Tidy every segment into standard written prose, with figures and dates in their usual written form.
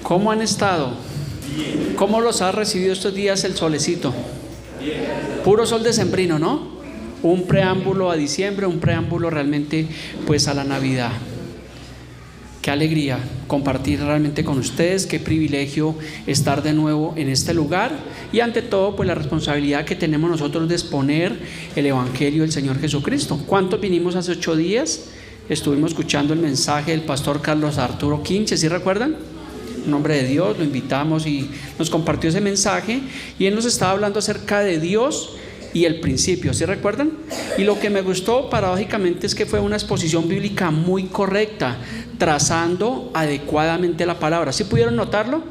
¿Cómo han estado? ¿Cómo los ha recibido estos días el solecito? Puro sol decembrino, ¿no? Un preámbulo a diciembre, un preámbulo realmente pues a la Navidad. Qué alegría compartir realmente con ustedes, qué privilegio estar de nuevo en este lugar y ante todo pues la responsabilidad que tenemos nosotros de exponer el Evangelio del Señor Jesucristo. ¿Cuántos vinimos hace 8 días? Estuvimos escuchando el mensaje del pastor Carlos Arturo Quinche, ¿sí recuerdan? En nombre de Dios lo invitamos y nos compartió ese mensaje y él nos estaba hablando acerca de Dios y el principio, ¿sí recuerdan? Y lo que me gustó paradójicamente es que fue una exposición bíblica muy correcta, trazando adecuadamente la palabra. ¿Sí pudieron notarlo?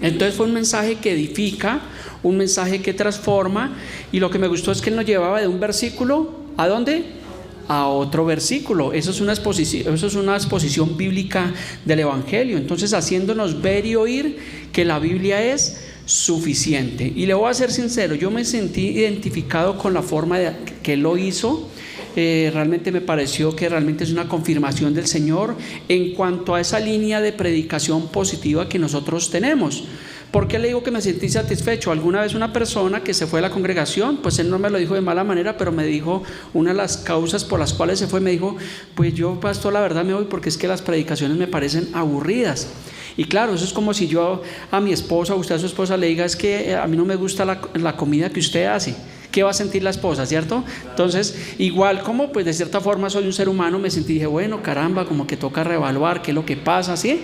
Entonces fue un mensaje que edifica, un mensaje que transforma, y lo que me gustó es que él nos llevaba de un versículo ¿a dónde? A otro versículo. Eso es una exposición bíblica del Evangelio, entonces haciéndonos ver y oír que la Biblia es suficiente. Y le voy a ser sincero, yo me sentí identificado con la forma que él lo hizo. Realmente me pareció que realmente es una confirmación del Señor en cuanto a esa línea de predicación positiva que nosotros tenemos. ¿Por qué le digo que me sentí satisfecho? Alguna vez una persona que se fue de la congregación, pues él no me lo dijo de mala manera, pero me dijo una de las causas por las cuales se fue, me dijo, pues yo, pastor, la verdad me voy porque es que las predicaciones me parecen aburridas. Y claro, eso es como si yo a mi esposa o usted a su esposa le diga, es que a mí no me gusta la comida que usted hace. ¿Qué va a sentir la esposa, cierto? Entonces, igual como pues de cierta forma soy un ser humano, me sentí, dije, bueno, caramba, como que toca reevaluar qué es lo que pasa, ¿sí?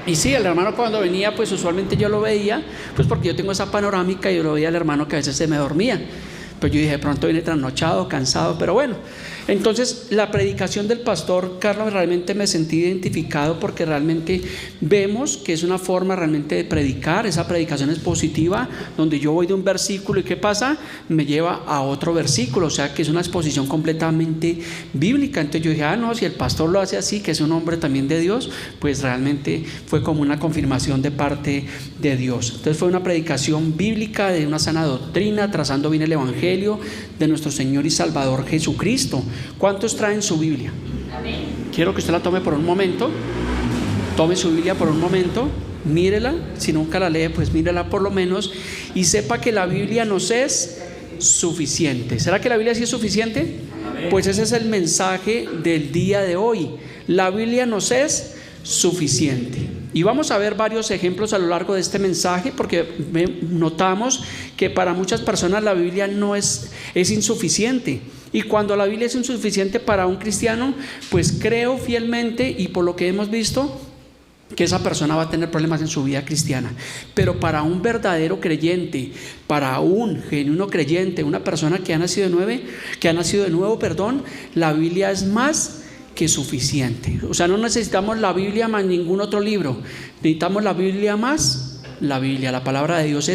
Y sí, el hermano cuando venía, pues usualmente yo lo veía, pues porque yo tengo esa panorámica y yo lo veía al hermano que a veces se me dormía. Pues yo dije, de pronto viene trasnochado, cansado, pero bueno. Entonces la predicación del pastor Carlos realmente me sentí identificado porque realmente vemos que es una forma realmente de predicar. Esa predicación es positiva, donde yo voy de un versículo y ¿qué pasa? Me lleva a otro versículo, o sea que es una exposición completamente bíblica. Entonces yo dije, no, si el pastor lo hace así, que es un hombre también de Dios, pues realmente fue como una confirmación de parte de Dios. Entonces fue una predicación bíblica de una sana doctrina, trazando bien el Evangelio de nuestro Señor y Salvador Jesucristo. ¿Cuántos traen su Biblia? Amén. Quiero que usted la tome por un momento. Tome su Biblia por un momento, mírela. Si nunca la lee, pues mírela por lo menos y sepa que la Biblia nos es suficiente. ¿Será que la Biblia sí es suficiente? Amén. Pues ese es el mensaje del día de hoy. La Biblia nos es suficiente. Y vamos a ver varios ejemplos a lo largo de este mensaje, porque notamos que para muchas personas la Biblia no es insuficiente. Y cuando la Biblia es insuficiente para un cristiano, pues creo fielmente y por lo que hemos visto, que esa persona va a tener problemas en su vida cristiana. Pero para un verdadero creyente, para un genuino creyente, una persona que ha nacido de nuevo, la Biblia es más que suficiente. O sea, no necesitamos la Biblia más ningún otro libro, necesitamos la Biblia más la Biblia. La palabra de Dios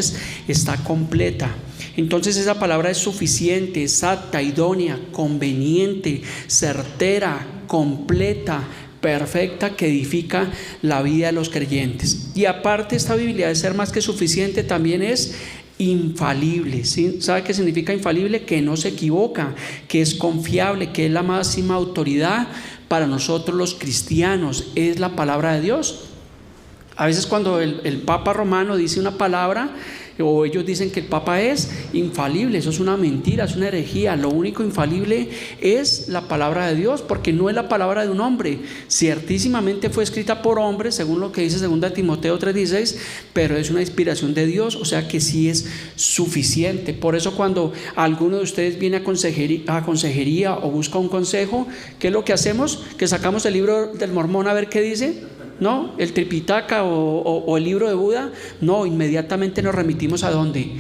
está completa. Entonces esa palabra es suficiente, exacta, idónea, conveniente, certera, completa, perfecta, que edifica la vida de los creyentes. Y aparte, esta Biblia de ser más que suficiente también es infalible, ¿sí? ¿Sabe qué significa infalible? Que no se equivoca, que es confiable, que es la máxima autoridad para nosotros los cristianos, es la palabra de Dios. A veces cuando el Papa Romano dice una palabra, o ellos dicen que el Papa es infalible, eso es una mentira, es una herejía. Lo único infalible es la palabra de Dios, porque no es la palabra de un hombre. Ciertísimamente fue escrita por hombres, según lo que dice 2 Timoteo 3:16, pero es una inspiración de Dios, o sea que sí es suficiente. Por eso cuando alguno de ustedes viene a consejería o busca un consejo, ¿qué es lo que hacemos? Que sacamos el libro del Mormón a ver qué dice. No, el Tripitaka o el libro de Buda, no, inmediatamente nos remitimos ¿a dónde?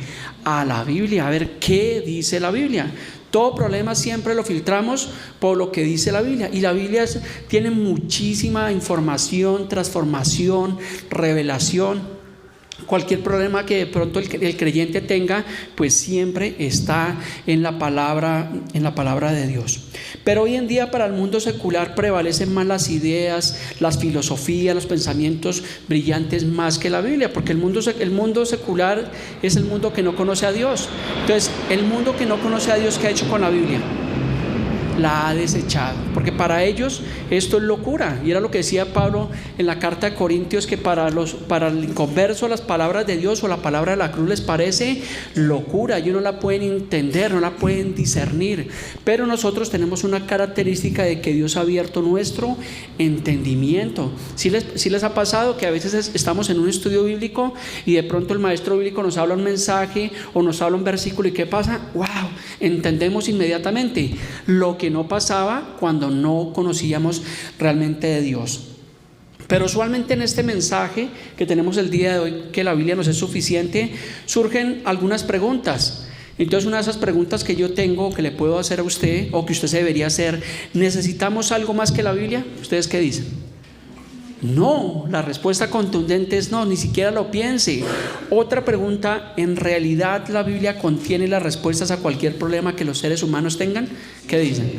A la Biblia, a ver qué dice la Biblia. Todo problema siempre lo filtramos por lo que dice la Biblia, y la Biblia tiene muchísima información, transformación, revelación. Cualquier problema que de pronto el creyente tenga, pues siempre está en la palabra de Dios. Pero hoy en día para el mundo secular prevalecen más las ideas, las filosofías, los pensamientos brillantes más que la Biblia, porque el mundo secular es el mundo que no conoce a Dios. Entonces, el mundo que no conoce a Dios, ¿qué ha hecho con la Biblia? la ha desechado, porque para ellos esto es locura. Y era lo que decía Pablo en la carta de Corintios, que para el inconverso las palabras de Dios o la palabra de la cruz les parece locura. Ellos no la pueden entender, no la pueden discernir. Pero nosotros tenemos una característica de que Dios ha abierto nuestro entendimiento. ¿Sí les ha pasado que a veces estamos en un estudio bíblico y de pronto el maestro bíblico nos habla un mensaje o nos habla un versículo y qué pasa? ¡Wow! Entendemos inmediatamente lo que no pasaba cuando no conocíamos realmente de Dios. Pero usualmente en este mensaje que tenemos el día de hoy, que la Biblia nos es suficiente, surgen algunas preguntas. Entonces, una de esas preguntas que yo tengo, que le puedo hacer a usted o que usted se debería hacer: ¿necesitamos algo más que la Biblia? ¿Ustedes qué dicen? No, la respuesta contundente es no, ni siquiera lo piense. Otra pregunta: ¿en realidad la Biblia contiene las respuestas a cualquier problema que los seres humanos tengan? ¿Qué dicen?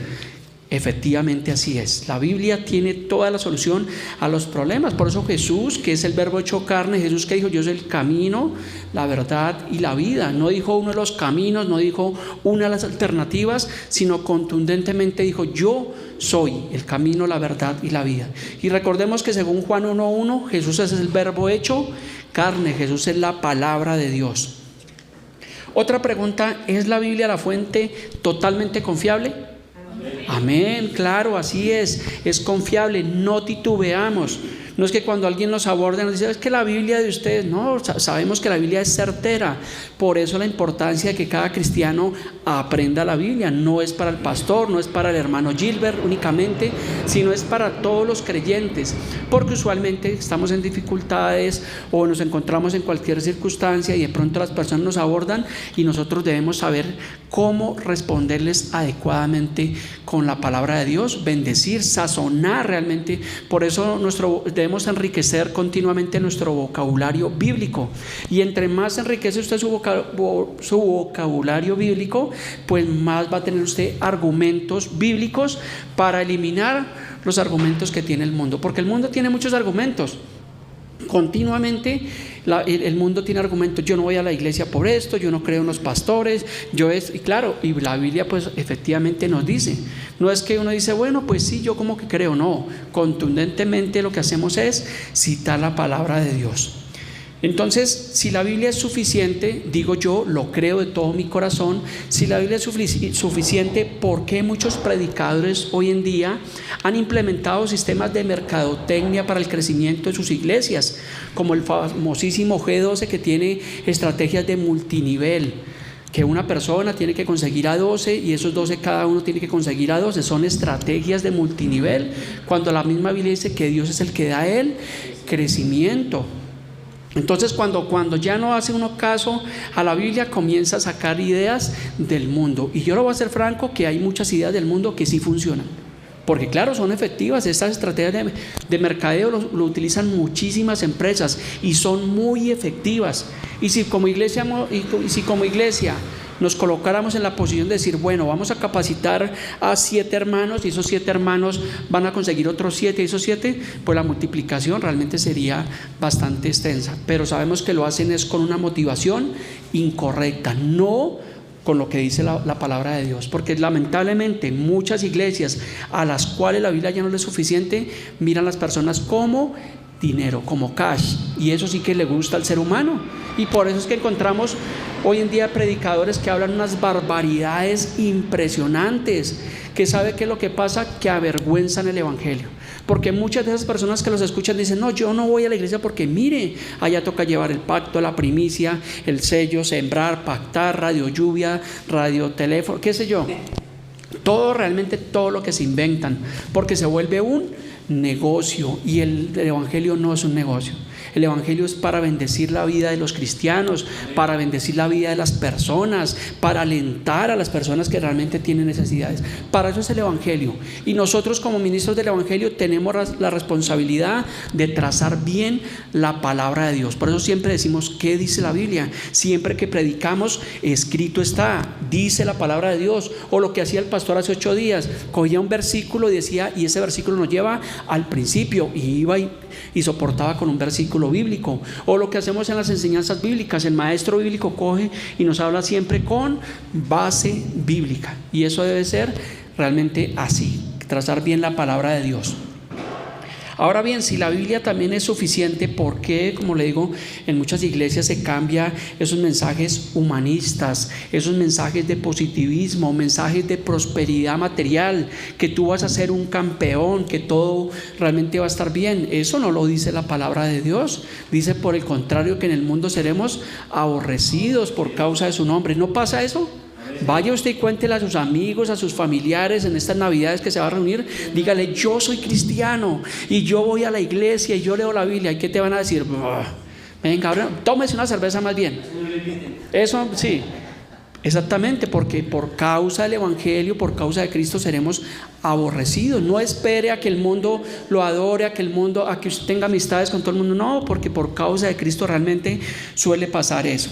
Efectivamente así es. La Biblia tiene toda la solución a los problemas. Por eso Jesús, que es el verbo hecho carne, Jesús que dijo: yo soy el camino, la verdad y la vida. No dijo uno de los caminos, no dijo una de las alternativas, sino contundentemente dijo: yo soy el camino, la verdad y la vida. Y recordemos que según Juan 1:1, Jesús es el verbo hecho carne, Jesús es la palabra de Dios. Otra pregunta: ¿es la Biblia la fuente totalmente confiable? Amén, claro, así es confiable, no titubeamos. No es que cuando alguien nos aborde nos dice: es que la Biblia de ustedes, no, sabemos que la Biblia es certera. Por eso la importancia de que cada cristiano aprenda la Biblia. No es para el pastor, no es para el hermano Gilbert únicamente, sino es para todos los creyentes, porque usualmente estamos en dificultades o nos encontramos en cualquier circunstancia y de pronto las personas nos abordan y nosotros debemos saber cómo responderles adecuadamente con la palabra de Dios, bendecir, sazonar realmente. Por eso debemos enriquecer continuamente nuestro vocabulario bíblico, y entre más enriquece usted su vocabulario bíblico, pues más va a tener usted argumentos bíblicos para eliminar los argumentos que tiene el mundo, porque el mundo tiene muchos argumentos. Continuamente el mundo tiene argumentos: yo no voy a la iglesia por esto, yo no creo en los pastores, y claro, y la Biblia pues efectivamente nos dice, no es que uno dice: bueno, pues sí, yo como que creo. No, contundentemente lo que hacemos es citar la palabra de Dios. Entonces, si la Biblia es suficiente, digo yo, lo creo de todo mi corazón, si la Biblia es suficiente, ¿por qué muchos predicadores hoy en día han implementado sistemas de mercadotecnia para el crecimiento de sus iglesias? Como el famosísimo G12, que tiene estrategias de multinivel, que una persona tiene que conseguir a 12 y esos 12 cada uno tiene que conseguir a 12. Son estrategias de multinivel, cuando la misma Biblia dice que Dios es el que da el crecimiento. Entonces cuando ya no hace uno caso a la Biblia, comienza a sacar ideas del mundo. Y yo lo voy a ser franco, que hay muchas ideas del mundo que sí funcionan, porque claro, son efectivas. Estas estrategias de mercadeo lo utilizan muchísimas empresas y son muy efectivas. Y si como iglesia nos colocáramos en la posición de decir: bueno, vamos a capacitar a 7 hermanos y esos 7 hermanos van a conseguir otros 7 y esos 7, pues la multiplicación realmente sería bastante extensa. Pero sabemos que lo hacen es con una motivación incorrecta, no con lo que dice la palabra de Dios, porque lamentablemente muchas iglesias a las cuales la Biblia ya no les es suficiente, miran a las personas como dinero, como cash, y eso sí que le gusta al ser humano. Y por eso es que encontramos hoy en día predicadores que hablan unas barbaridades impresionantes, que sabe qué es lo que pasa, que avergüenzan el evangelio, porque muchas de esas personas que los escuchan dicen: no, yo no voy a la iglesia porque mire, allá toca llevar el pacto, la primicia, el sello, sembrar, pactar, radio lluvia, radio teléfono, qué sé yo, realmente todo lo que se inventan, porque se vuelve un negocio, y el evangelio no es un negocio. El evangelio es para bendecir la vida de los cristianos, para bendecir la vida de las personas, para alentar a las personas que realmente tienen necesidades. Para eso es el evangelio, y nosotros como ministros del evangelio tenemos la responsabilidad de trazar bien la palabra de Dios. Por eso siempre decimos: ¿qué dice la Biblia? Siempre que predicamos, escrito está, dice la palabra de Dios. O lo que hacía el pastor hace 8 días, cogía un versículo y decía, y ese versículo nos lleva al principio, y iba y soportaba con un versículo bíblico. O lo que hacemos en las enseñanzas bíblicas, el maestro bíblico coge y nos habla siempre con base bíblica, y eso debe ser realmente así, trazar bien la palabra de Dios. Ahora bien, si la Biblia también es suficiente, ¿por qué, como le digo, en muchas iglesias se cambia esos mensajes humanistas, esos mensajes de positivismo, mensajes de prosperidad material, que tú vas a ser un campeón, que todo realmente va a estar bien? Eso no lo dice la palabra de Dios. Dice por el contrario que en el mundo seremos aborrecidos por causa de su nombre. ¿No pasa eso? Vaya usted y cuéntele a sus amigos, a sus familiares en estas navidades que se va a reunir, dígale: yo soy cristiano y yo voy a la iglesia y yo leo la Biblia. ¿Y qué te van a decir? Venga, ahora tómese una cerveza más bien. Eso sí, exactamente, porque por causa del evangelio, por causa de Cristo seremos aborrecidos. No espere a que el mundo lo adore, a que usted tenga amistades con todo el mundo. No, porque por causa de Cristo realmente suele pasar eso.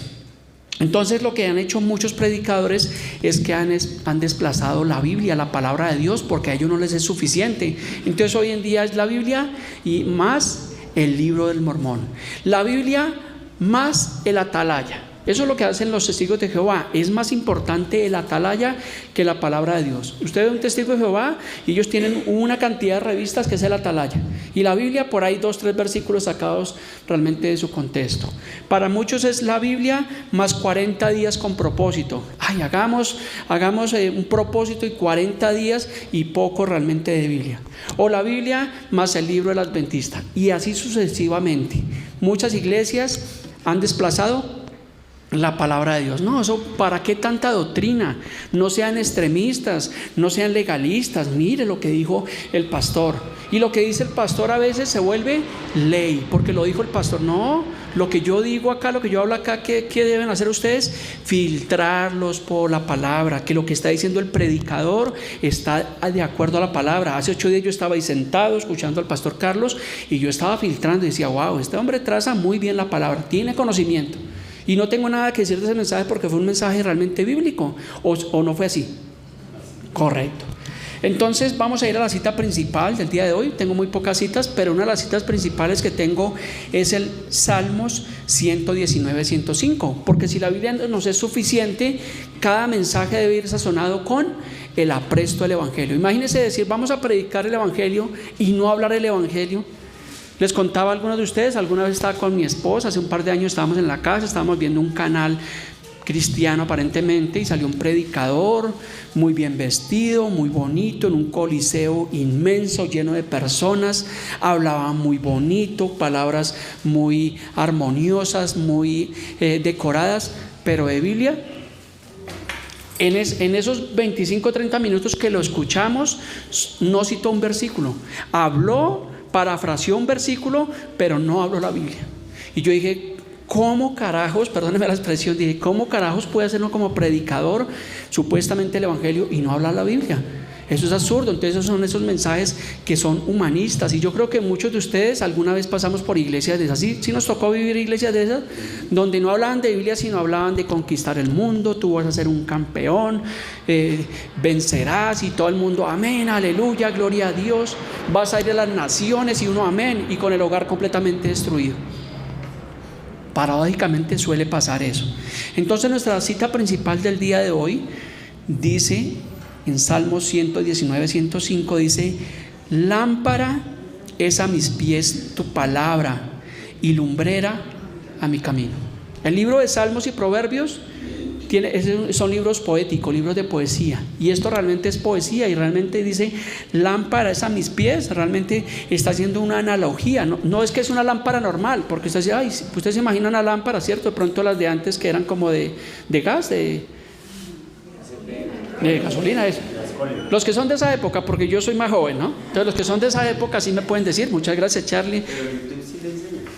Entonces lo que han hecho muchos predicadores es que han desplazado la Biblia, la palabra de Dios, porque a ellos no les es suficiente. Entonces hoy en día es la Biblia y más el libro del Mormón, la Biblia más el Atalaya. Eso es lo que hacen los testigos de Jehová. Es más importante el Atalaya que la palabra de Dios. Usted ve un testigo de Jehová y ellos tienen una cantidad de revistas que es el Atalaya, y la Biblia por ahí 2-3 versículos sacados realmente de su contexto. Para muchos es la Biblia más 40 días con propósito. Hagamos un propósito y 40 días y poco realmente de Biblia. O la Biblia más el libro del Adventista, y así sucesivamente. Muchas iglesias han desplazado la palabra de Dios. No, eso, ¿para qué tanta doctrina? No sean extremistas, no sean legalistas. Mire lo que dijo el pastor, y lo que dice el pastor a veces se vuelve ley, porque lo dijo el pastor. No, lo que yo digo acá, lo que yo hablo acá, ¿qué deben hacer ustedes? Filtrarlos por la palabra, que lo que está diciendo el predicador está de acuerdo a la palabra. Hace 8 días yo estaba ahí sentado escuchando al pastor Carlos, y yo estaba filtrando y decía: wow, este hombre traza muy bien la palabra, tiene conocimiento. Y no tengo nada que decir de ese mensaje porque fue un mensaje realmente bíblico. ¿O no fue así? Correcto. Entonces vamos a ir a la cita principal del día de hoy. Tengo muy pocas citas, pero una de las citas principales que tengo es el Salmos 119-105. Porque si la Biblia nos es suficiente, cada mensaje debe ir sazonado con el apresto del Evangelio. Imagínense decir: vamos a predicar el Evangelio y no hablar el Evangelio. Les contaba a algunos de ustedes, alguna vez estaba con mi esposa, hace un par de años estábamos en la casa, estábamos viendo un canal cristiano aparentemente, y salió un predicador muy bien vestido, muy bonito, en un coliseo inmenso lleno de personas, hablaba muy bonito, palabras muy armoniosas, muy decoradas, pero de Biblia. En esos 25-30 minutos que lo escuchamos, no citó un versículo, parafraseó un versículo, pero no habló la Biblia. Y yo dije: ¿cómo carajos, perdónenme la expresión, dije, ¿cómo carajos puede hacerlo como predicador supuestamente el Evangelio y no hablar la Biblia? Eso es absurdo. Entonces esos son esos mensajes que son humanistas, y yo creo que muchos de ustedes alguna vez pasamos por iglesias de esas. Sí nos tocó vivir iglesias de esas donde no hablaban de Biblia, sino hablaban de conquistar el mundo. Tú vas a ser un campeón, vencerás, y todo el mundo amén, aleluya, gloria a Dios. Vas a ir a las naciones, y uno amén, y con el hogar completamente destruido. Paradójicamente suele pasar eso. Entonces nuestra cita principal del día de hoy dice en Salmos 119-105, dice: lámpara es a mis pies tu palabra y lumbrera a mi camino. El libro de Salmos y Proverbios son libros poéticos, libros de poesía, y esto realmente es poesía, y realmente dice: lámpara es a mis pies. Realmente está haciendo una analogía. No es que es una lámpara normal, porque usted dice: usted se imagina una lámpara, ¿cierto? De pronto las de antes que eran como de gas, de gasolina. Eso. Los que son de esa época, porque yo soy más joven, ¿no? Entonces los que son de esa época sí me pueden decir. Muchas gracias, Charlie.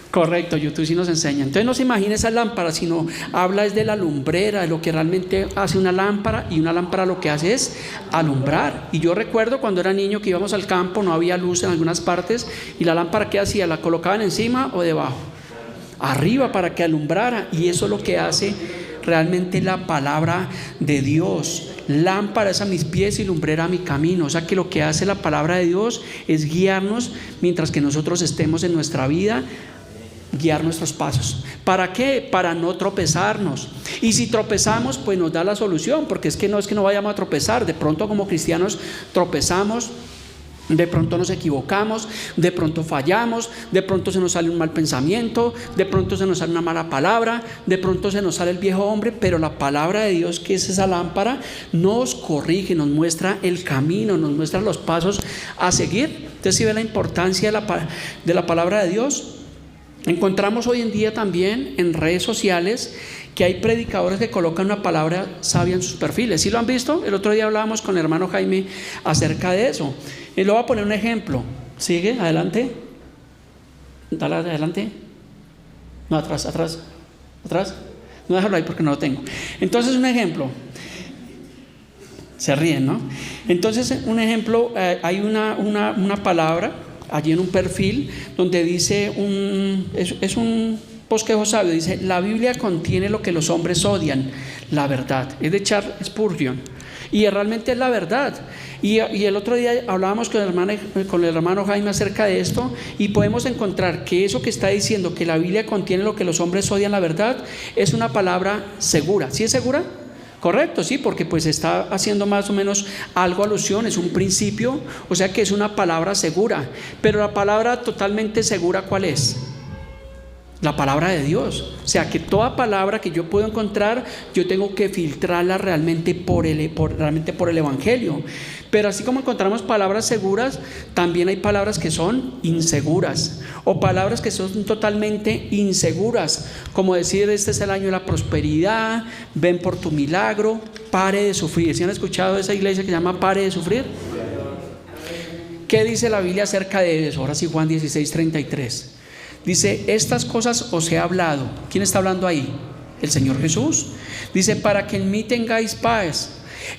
Correcto, YouTube sí nos enseña. Entonces no se imagina esa lámpara, sino habla es de la lumbrera, de lo que realmente hace una lámpara, y una lámpara lo que hace es alumbrar. Y yo recuerdo cuando era niño que íbamos al campo, no había luz en algunas partes, y la lámpara, ¿qué hacía? ¿La colocaban encima o debajo? Arriba, para que alumbrara. Y eso es lo que hace realmente la palabra de Dios. Lámpara es a mis pies y lumbrera a mi camino. O sea que lo que hace la palabra de Dios es guiarnos mientras que nosotros estemos en nuestra vida guiar nuestros pasos. ¿Para qué? Para no tropezarnos. Y si tropezamos, pues nos da la solución, porque es que no vayamos a tropezar. De pronto como cristianos tropezamos, de pronto nos equivocamos, de pronto fallamos, de pronto se nos sale un mal pensamiento, de pronto se nos sale una mala palabra, de pronto se nos sale el viejo hombre, pero la palabra de Dios, que es esa lámpara, nos corrige, nos muestra el camino, nos muestra los pasos a seguir. Entonces, si ve la importancia de la palabra de Dios. Encontramos hoy en día también en redes sociales que hay predicadores que colocan una palabra sabia en sus perfiles. ¿Sí lo han visto? El otro día hablábamos con el hermano Jaime acerca de eso. Y le voy a poner un ejemplo. Sigue, adelante. Dale adelante. No, atrás. No, déjalo ahí porque no lo tengo. Entonces, un ejemplo. Se ríen, ¿no? Entonces, un ejemplo, hay una palabra allí en un perfil donde dice es un bosquejo sabio, dice: la Biblia contiene lo que los hombres odian, la verdad. Es de Charles Spurgeon y realmente es la verdad. Y el otro día hablábamos con el hermano Jaime acerca de esto, y podemos encontrar que eso que está diciendo, que la Biblia contiene lo que los hombres odian, la verdad, es una palabra segura. ¿Sí es segura? Correcto, sí, porque pues está haciendo más o menos algo alusión, es un principio, o sea que es una palabra segura. Pero la palabra totalmente segura, ¿cuál es? La palabra de Dios. O sea que toda palabra que yo puedo encontrar, yo tengo que filtrarla realmente por el Evangelio. Pero así como encontramos palabras seguras, también hay palabras que son inseguras, o palabras que son totalmente inseguras, como decir: este es el año de la prosperidad, ven por tu milagro, pare de sufrir. ¿Sí han escuchado de esa iglesia que se llama Pare de Sufrir? ¿Qué dice la Biblia acerca de eso? Ahora sí, Juan 16:33. Dice: estas cosas os he hablado. ¿Quién está hablando ahí? El Señor Jesús. Dice: para que en mí tengáis paz.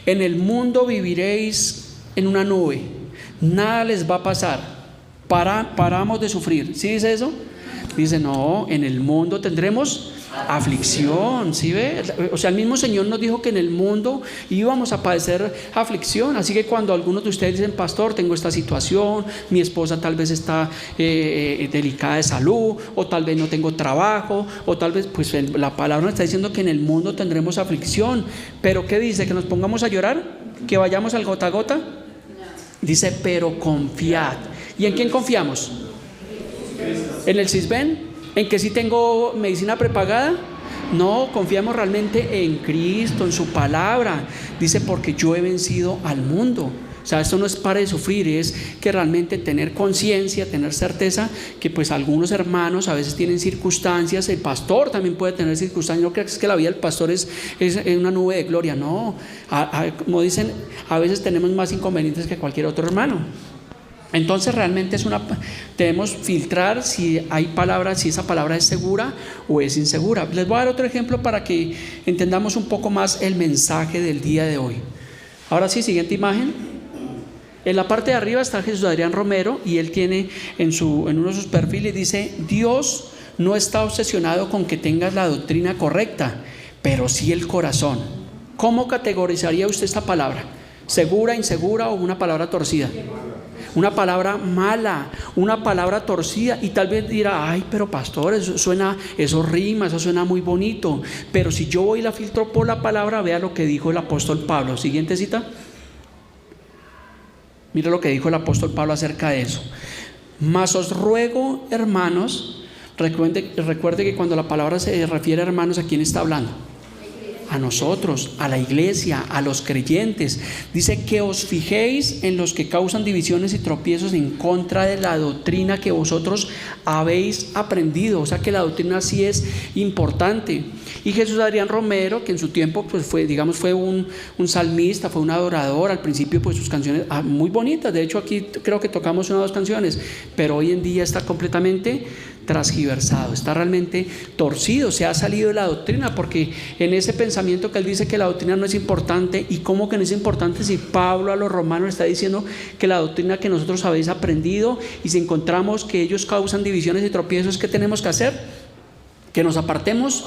En el mundo viviréis en una nube, nada les va a pasar. Paramos de sufrir. ¿Sí dice eso? Dice: no, en el mundo tendremos aflicción. ¿Sí ve? O sea, el mismo Señor nos dijo que en el mundo íbamos a padecer aflicción. Así que cuando algunos de ustedes dicen: pastor, tengo esta situación, mi esposa tal vez está delicada de salud, o tal vez no tengo trabajo, o tal vez, pues la palabra nos está diciendo que en el mundo tendremos aflicción. Pero ¿qué dice? ¿Que nos pongamos a llorar? ¿Que vayamos al gota a gota? Dice: pero confiad. ¿Y en quién confiamos? ¿En el Sisbén? ¿En que sí tengo medicina prepagada? No, confiamos realmente en Cristo, en su palabra. Dice: porque yo he vencido al mundo. O sea, esto no es para de sufrir, es que realmente tener conciencia, tener certeza que pues algunos hermanos a veces tienen circunstancias. El pastor también puede tener circunstancias. No creas que la vida del pastor es una nube de gloria. No, como dicen, a veces tenemos más inconvenientes que cualquier otro hermano. Entonces realmente debemos filtrar si hay palabras, si esa palabra es segura o es insegura. Les voy a dar otro ejemplo para que entendamos un poco más el mensaje del día de hoy. Ahora sí, siguiente imagen. En la parte de arriba está Jesús Adrián Romero, y él tiene en uno de sus perfiles, dice: Dios no está obsesionado con que tengas la doctrina correcta, pero sí el corazón. ¿Cómo categorizaría usted esta palabra? ¿Segura, insegura o una palabra torcida? Una palabra mala, una palabra torcida. Y tal vez dirá: ay, pero pastor, eso rima, eso suena muy bonito. Pero si yo voy y la filtro por la palabra, vea lo que dijo el apóstol Pablo. Siguiente cita. Mira lo que dijo el apóstol Pablo acerca de eso. Mas os ruego, hermanos, recuerde que cuando la palabra se refiere a hermanos, ¿a quién está hablando? A nosotros, a la iglesia, a los creyentes. Dice: que os fijéis en los que causan divisiones y tropiezos en contra de la doctrina que vosotros habéis aprendido. O sea que la doctrina sí es importante. Y Jesús Adrián Romero, que en su tiempo pues fue un salmista, fue un adorador. Al principio pues sus canciones muy bonitas. De hecho aquí creo que tocamos una o dos canciones, pero hoy en día está completamente transgiversado, está realmente torcido, se ha salido de la doctrina, porque en ese pensamiento que él dice que la doctrina no es importante. ¿Y cómo que no es importante si Pablo a los romanos está diciendo que la doctrina que nosotros habéis aprendido, y si encontramos que ellos causan divisiones y tropiezos, ¿qué tenemos que hacer? Que nos apartemos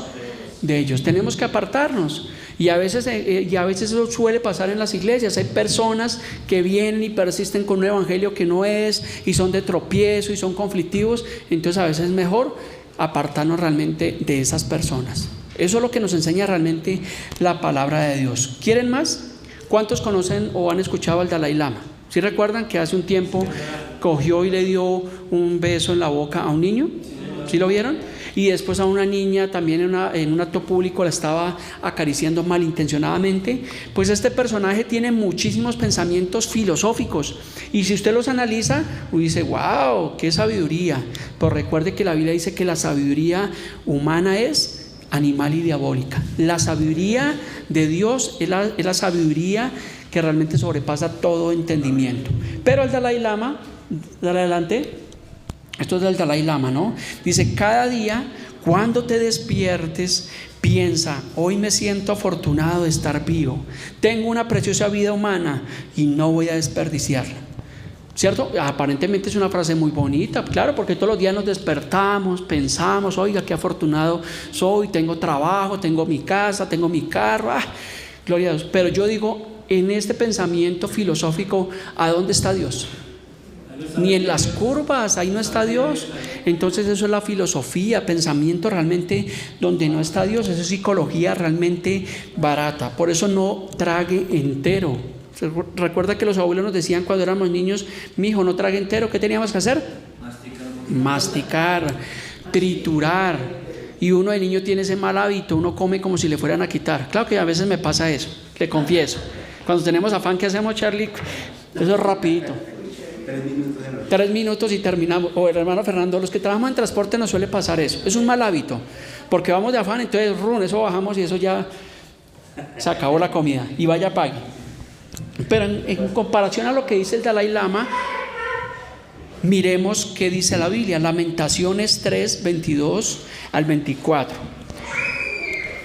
de ellos. Tenemos que apartarnos. Y a veces eso suele pasar en las iglesias. Hay personas que vienen y persisten con un evangelio que no es, y son de tropiezo y son conflictivos. Entonces a veces es mejor apartarnos realmente de esas personas. Eso es lo que nos enseña realmente la palabra de Dios. ¿Quieren más? ¿Cuántos conocen o han escuchado al Dalai Lama? ¿Sí recuerdan que hace un tiempo cogió y le dio un beso en la boca a un niño? ¿Sí lo vieron? Y después a una niña también en un acto público la estaba acariciando malintencionadamente. Pues este personaje tiene muchísimos pensamientos filosóficos, y si usted los analiza, dice, wow, qué sabiduría. Pero recuerde que la Biblia dice que la sabiduría humana es animal y diabólica. La sabiduría de Dios es la sabiduría que realmente sobrepasa todo entendimiento. Pero el Dalai Lama, dale adelante. Esto es del Dalai Lama, ¿no? Dice, cada día cuando te despiertes, piensa, hoy me siento afortunado de estar vivo, tengo una preciosa vida humana y no voy a desperdiciarla. ¿Cierto? Aparentemente es una frase muy bonita, claro, porque todos los días nos despertamos, pensamos, oiga, qué afortunado soy, tengo trabajo, tengo mi casa, tengo mi carro, gloria a Dios. Pero yo digo, en este pensamiento filosófico, ¿a dónde está Dios? Ni en las curvas, ahí no está Dios. Entonces eso es la filosofía, pensamiento realmente donde no está Dios. Eso es psicología realmente barata. Por eso no trague entero. Recuerda que los abuelos nos decían cuando éramos niños, mijo, no trague entero. ¿Qué teníamos que hacer? Masticar, triturar. Y uno de niño tiene ese mal hábito, uno come como si le fueran a quitar. Claro que a veces me pasa eso, le confieso. Cuando tenemos afán, ¿qué hacemos, Charlie? Eso es rapidito. 3 minutos y terminamos. O el hermano Fernando, los que trabajamos en transporte nos suele pasar eso. Es un mal hábito, porque vamos de afán, entonces eso bajamos y eso ya se acabó la comida y vaya pague. Pero en comparación a lo que dice el Dalai Lama, miremos qué dice la Biblia. Lamentaciones 3, 22 al 24.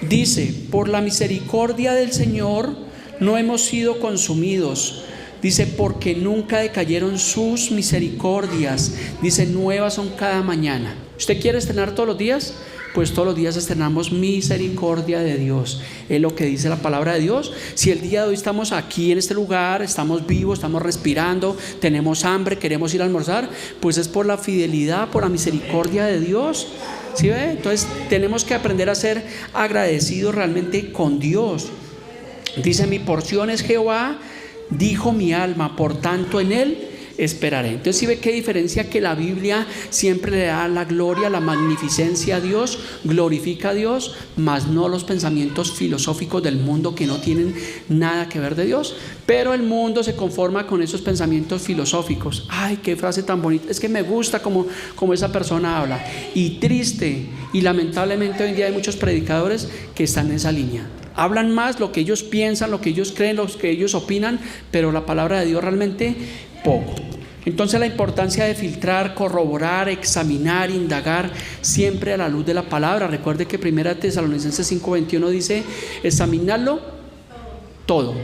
Dice, por la misericordia del Señor no hemos sido consumidos. Dice, porque nunca decayeron sus misericordias. Dice, nuevas son cada mañana. ¿Usted quiere estrenar todos los días? Pues todos los días estrenamos misericordia de Dios. Es lo que dice la palabra de Dios. Si el día de hoy estamos aquí en este lugar, estamos vivos, estamos respirando, tenemos hambre, queremos ir a almorzar, pues es por la fidelidad, por la misericordia de Dios. ¿Sí ve? Entonces tenemos que aprender a ser agradecidos realmente con Dios. Dice, mi porción es Jehová, dijo mi alma, por tanto en él esperaré. Entonces, ¿sí ve qué diferencia? Que la Biblia siempre le da la gloria, la magnificencia a Dios, glorifica a Dios, mas no los pensamientos filosóficos del mundo que no tienen nada que ver de Dios. Pero el mundo se conforma con esos pensamientos filosóficos. Ay, qué frase tan bonita, es que me gusta como esa persona habla. Y triste y lamentablemente hoy en día hay muchos predicadores que están en esa línea. Hablan más lo que ellos piensan, lo que ellos creen, lo que ellos opinan, pero la palabra de Dios realmente poco. Entonces la importancia de filtrar, corroborar, examinar, indagar siempre a la luz de la palabra. Recuerde que 1 Tesalonicenses 5:21 dice, examinarlo todo,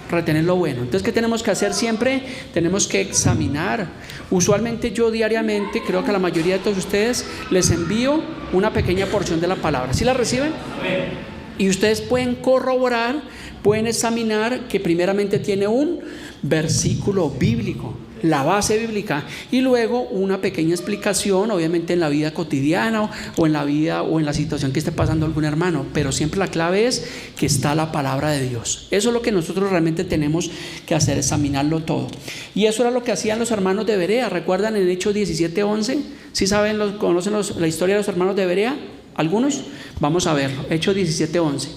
retener lo bueno. Entonces, ¿qué tenemos que hacer siempre? Tenemos que examinar. Usualmente yo diariamente, creo que a la mayoría de todos ustedes les envío una pequeña porción de la palabra. ¿Sí la reciben? Y ustedes pueden corroborar, pueden examinar que primeramente tiene un versículo bíblico, la base bíblica, y luego una pequeña explicación, obviamente en la vida cotidiana o en la vida o en la situación que esté pasando algún hermano, pero siempre la clave es que está la palabra de Dios. Eso es lo que nosotros realmente tenemos que hacer, examinarlo todo. Y eso era lo que hacían los hermanos de Berea. ¿Recuerdan en Hechos 17:11? ¿Sí saben, conocen la historia de los hermanos de Berea? ¿Algunos? Vamos a verlo. Hechos 17:11.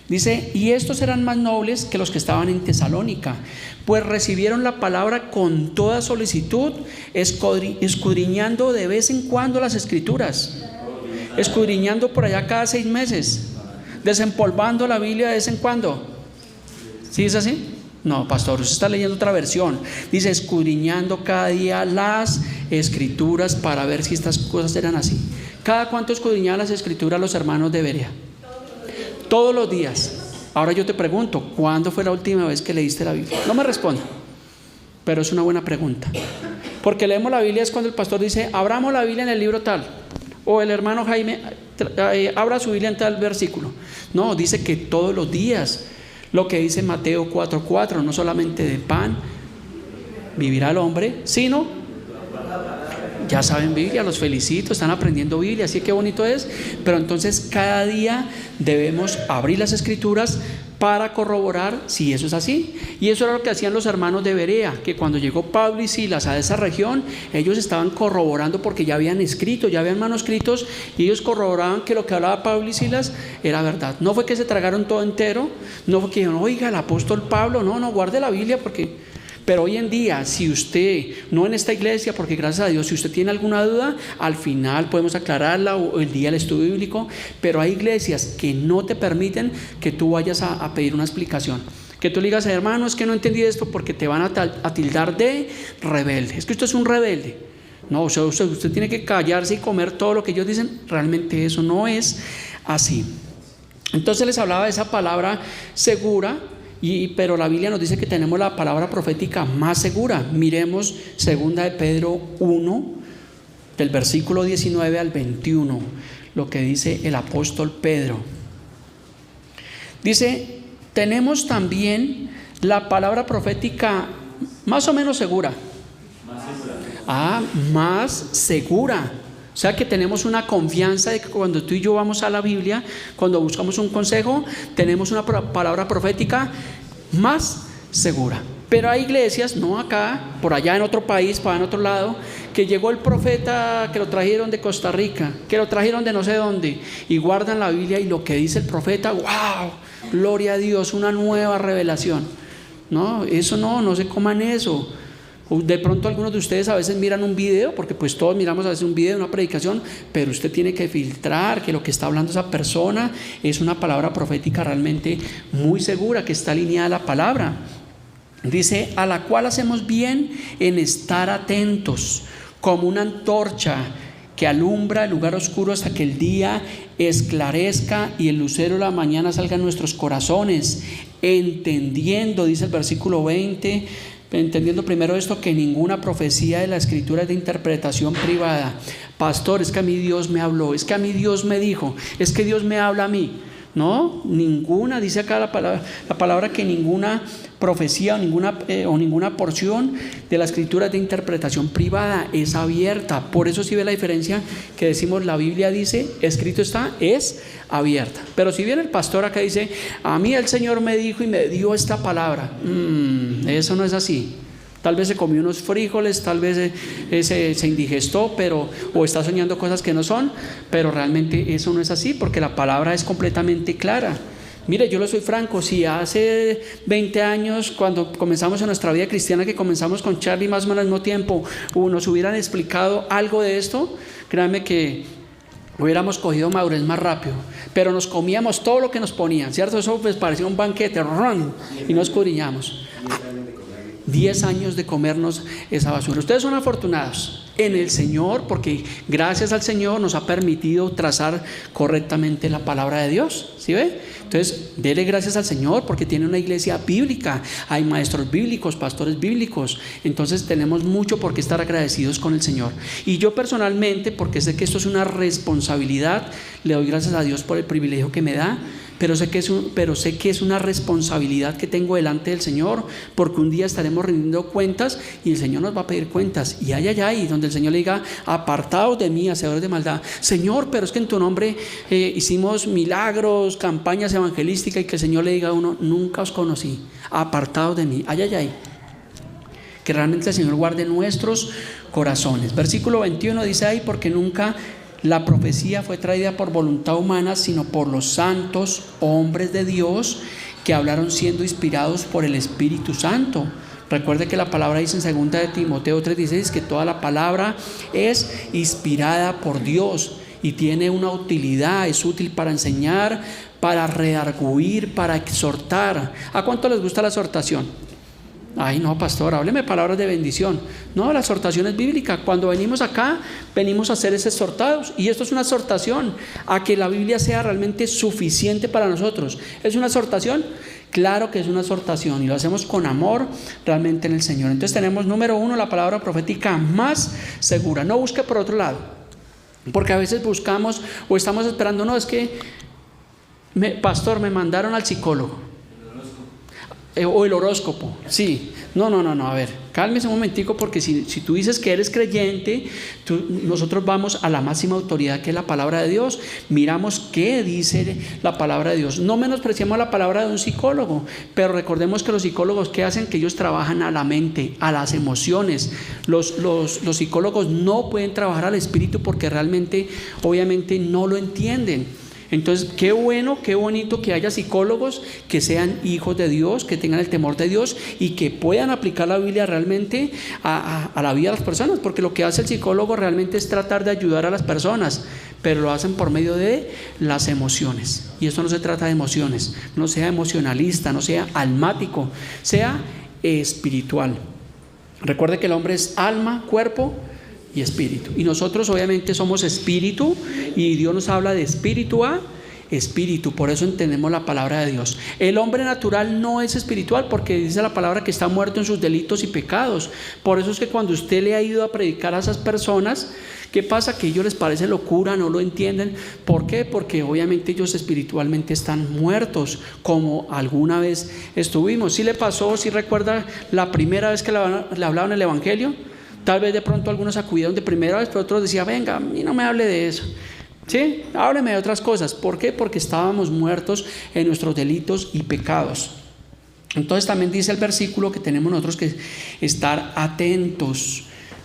Dice, y estos eran más nobles que los que estaban en Tesalónica, pues recibieron la palabra con toda solicitud, escudriñando de vez en cuando las escrituras, escudriñando por allá cada 6 meses, desempolvando la Biblia de vez en cuando. ¿Sí es así? No, pastor, usted está leyendo otra versión. Dice, escudriñando cada día las escrituras para ver si estas cosas eran así. ¿Cada cuánto escudriñaban las escrituras los hermanos de Berea? Todos los días. Ahora yo te pregunto, ¿cuándo fue la última vez que leíste la Biblia? No me responda, pero es una buena pregunta. Porque leemos la Biblia es cuando el pastor dice, abramos la Biblia en el libro tal, o el hermano Jaime abra su Biblia en tal versículo. No, dice que todos los días. Lo que dice Mateo 4:4, no solamente de pan vivirá el hombre, sino ya saben Biblia, los felicito, están aprendiendo Biblia, así que bonito es. Pero entonces cada día debemos abrir las Escrituras para corroborar si eso es así. Y eso era lo que hacían los hermanos de Berea, que cuando llegó Pablo y Silas a esa región, ellos estaban corroborando porque ya habían escrito, ya habían manuscritos, y ellos corroboraban que lo que hablaba Pablo y Silas era verdad. No fue que se tragaron todo entero, no fue que dijeron, oiga, el apóstol Pablo, no, guarde la Biblia porque... Pero hoy en día, si usted, no en esta iglesia, porque gracias a Dios, si usted tiene alguna duda, al final podemos aclararla o el día del estudio bíblico, pero hay iglesias que no te permiten que tú vayas a pedir una explicación. Que tú le digas, hermano, es que no entendí esto, porque te van a tildar de rebelde. Es que usted es un rebelde. No, o sea, usted tiene que callarse y comer todo lo que ellos dicen. Realmente eso no es así. Entonces les hablaba de esa palabra segura. Pero la Biblia nos dice que tenemos la palabra profética más segura. Miremos 2 de Pedro 1, del versículo 19 al 21, lo que dice el apóstol Pedro. Dice, tenemos también la palabra profética más o menos segura. Más segura. O sea que tenemos una confianza de que cuando tú y yo vamos a la Biblia, cuando buscamos un consejo, tenemos una palabra profética más segura. Pero hay iglesias, no acá, por allá en otro país, para en otro lado, que llegó el profeta, que lo trajeron de Costa Rica, que lo trajeron de no sé dónde, y guardan la Biblia y lo que dice el profeta, wow, gloria a Dios, una nueva revelación. No, eso no se coman eso. De pronto algunos de ustedes a veces miran un video, porque pues todos miramos a veces un video, una predicación, pero usted tiene que filtrar que lo que está hablando esa persona es una palabra profética realmente muy segura, que está alineada a la palabra. Dice, a la cual hacemos bien en estar atentos, como una antorcha que alumbra el lugar oscuro hasta que el día esclarezca y el lucero de la mañana salga en nuestros corazones, entendiendo, dice el versículo 20, entendiendo primero esto, que ninguna profecía de la Escritura es de interpretación privada. Pastor, es que a mí Dios me habló, es que a mí Dios me dijo, es que Dios me habla a mí. No, ninguna, dice acá la palabra que ninguna profecía o ninguna porción de la Escritura es de interpretación privada, es abierta. Por eso si ve la diferencia que decimos, la Biblia dice, escrito está, es abierta. Pero si viene el pastor acá y dice, a mí el Señor me dijo y me dio esta palabra, eso no es así. Tal vez se comió unos frijoles, tal vez se indigestó, o está soñando cosas que no son, pero realmente eso no es así, porque la palabra es completamente clara. Mire, yo le soy franco, si hace 20 años, cuando comenzamos en nuestra vida cristiana, que comenzamos con Charlie más o menos al mismo tiempo, nos hubieran explicado algo de esto, créanme que hubiéramos cogido madurez más rápido, pero nos comíamos todo lo que nos ponían, ¿cierto? Eso pues parecía un banquete, y nos escudriñamos. 10 años de comernos esa basura. Ustedes son afortunados en el Señor, porque gracias al Señor nos ha permitido trazar correctamente la palabra de Dios. ¿Sí ve? Entonces, dele gracias al Señor porque tiene una iglesia bíblica, hay maestros bíblicos, pastores bíblicos. Entonces tenemos mucho por qué estar agradecidos con el Señor. Y yo personalmente, porque sé que esto es una responsabilidad, le doy gracias a Dios por el privilegio que me da. Pero sé que es una responsabilidad que tengo delante del Señor, porque un día estaremos rindiendo cuentas y el Señor nos va a pedir cuentas. Y ay, donde el Señor le diga, apartaos de mí, hacedores de maldad. Señor, pero es que en tu nombre hicimos milagros, campañas evangelísticas, y que el Señor le diga a uno, nunca os conocí, apartaos de mí. Ay. Que realmente el Señor guarde nuestros corazones. Versículo 21 dice ahí, porque nunca la profecía fue traída por voluntad humana, sino por los santos hombres de Dios que hablaron siendo inspirados por el Espíritu Santo. Recuerde que la palabra dice en 2 de Timoteo 3:16 que toda la palabra es inspirada por Dios y tiene una utilidad, es útil para enseñar, para redarguir, para exhortar. ¿A cuánto les gusta la exhortación? Ay, no, pastor, hábleme palabras de bendición. No, la exhortación es bíblica. Cuando venimos acá, venimos a ser exhortados. Y esto es una exhortación a que la Biblia sea realmente suficiente para nosotros. ¿Es una exhortación? Claro que es una exhortación y lo hacemos con amor realmente en el Señor. Entonces tenemos, número 1, la palabra profética más segura. No busque por otro lado, porque a veces buscamos o estamos esperando, no, es que, pastor, me mandaron al psicólogo. O el horóscopo, sí. No, a ver, Cálmese un momentico, porque si tú dices que eres creyente, nosotros vamos a la máxima autoridad, que es la palabra de Dios. Miramos qué dice la palabra de Dios. No menospreciamos la palabra de un psicólogo, pero recordemos que los psicólogos, ¿qué hacen? Que ellos trabajan a la mente, a las emociones. Los psicólogos no pueden trabajar al espíritu porque realmente, obviamente, no lo entienden. Entonces, qué bueno, qué bonito que haya psicólogos que sean hijos de Dios, que tengan el temor de Dios y que puedan aplicar la Biblia realmente a la vida de las personas, porque lo que hace el psicólogo realmente es tratar de ayudar a las personas, pero lo hacen por medio de las emociones. Y esto no se trata de emociones. No sea emocionalista, no sea almático, sea espiritual. Recuerde que el hombre es alma, cuerpo y espíritu, y nosotros obviamente somos espíritu, y Dios nos habla de espíritu a espíritu. Por eso entendemos la palabra de Dios. El hombre natural no es espiritual, porque dice la palabra que está muerto en sus delitos y pecados. Por eso es que cuando usted le ha ido a predicar a esas personas, ¿qué pasa? Que a ellos les parece locura, no lo entienden. ¿Por qué? Porque obviamente ellos espiritualmente están muertos, como alguna vez estuvimos. ¿Sí le pasó, si recuerda la primera vez que le hablaban el evangelio? Tal vez de pronto algunos acudieron de primera vez, pero otros decían: venga, a mí no me hable de eso, ¿sí? Hábleme de otras cosas. ¿Por qué? Porque estábamos muertos en nuestros delitos y pecados. Entonces también dice el versículo que tenemos nosotros que estar atentos.